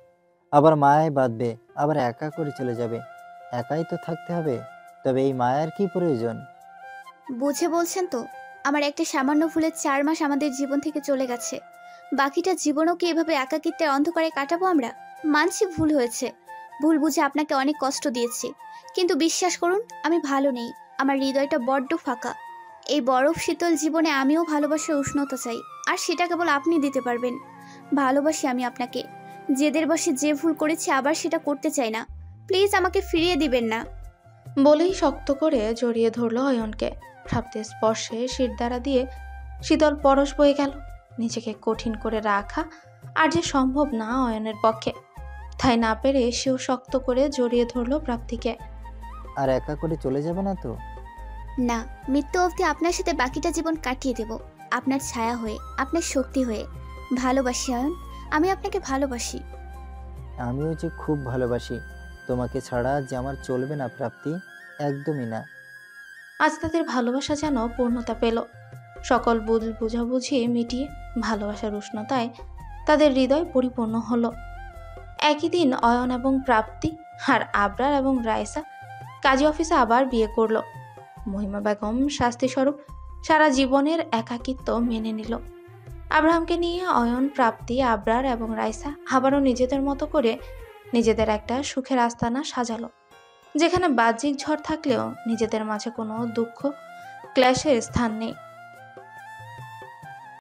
Speaker 2: আবার মায়ায় বাঁধবে, আবার একা করে চলে যাবে। একাই তো থাকতে হবে, তবে এই মায়ার কি প্রয়োজন?
Speaker 4: বুঝে বলছেন তো? আমার একটা সামান্য ভুলে 4 মাস আমাদের জীবন থেকে চলে গেছে। বাকিটা জীবনও কি এভাবে একাকিত্বের অন্ধকারে কাটাবো আমরা? মানছি ভুল হয়েছে, ভুল বুঝে আপনাকে অনেক কষ্ট দিয়েছি, কিন্তু বিশ্বাস করুন আমি ভালো নেই। আমার হৃদয়টা বড্ড ফাঁকা। এই বরফ শীতল জীবনে আমিও ভালোবাসার উষ্ণতা চাই, আর সেটা কেবল আপনি দিতে পারবেন। ভালোবাসি আমি আপনাকে, জেদের বশে যে ভুল করেছি আবার সেটা করতে চাই না। প্লিজ আমাকে ফিরিয়ে দিবেন না।
Speaker 1: বলেই শক্ত করে জড়িয়ে ধরল অয়নকে। প্রাপ্তির স্পর্শে শিরদাঁড়া দিয়ে শীতল পরশ বয়ে গেল। নিজেকে কঠিন করে রাখা আর যে সম্ভব না অয়নের পক্ষে, তাই না পেরে সেও শক্ত করে জড়িয়ে ধরল প্রাপ্তিকে।
Speaker 2: আর একা করে চলে যাবে না তো?
Speaker 4: না, মৃত্যু অবধি আপনার সাথে বাকিটা জীবন কাটিয়ে দেব, আপনার ছায়া হয়ে, আপনার শক্তি হয়ে। ভালোবাসি অয়ন, আমি আপনাকে ভালোবাসি।
Speaker 2: আমিও যে খুব ভালোবাসি, তোমাকে ছাড়া যে আমার চলবে না প্রাপ্তি, একদমই না।
Speaker 1: আজ তাদের ভালোবাসা যেন পূর্ণতা পেল। সকল ভুল বুঝাবুঝি মিটিয়ে ভালোবাসার উষ্ণতায় তাদের হৃদয় পরিপূর্ণ হলো। একই দিন অয়ন এবং প্রাপ্তি আর আবরার এবং রাইসা কাজী অফিসে আবার বিয়ে করলো। মহিমা বেগম শাস্তিস্বরূপ সারা জীবনের একাকিত্ব মেনে নিল। আব্রাহামকে নিয়ে অয়ন, প্রাপ্তি, আবরার এবং রাইসা আবারও নিজেদের মতো করে নিজেদের একটা সুখের আস্তানা সাজালো, যেখানে বাহ্যিক ঝড় থাকলেও নিজেদের মাঝে কোনো দুঃখ ক্লেশের স্থান নেই।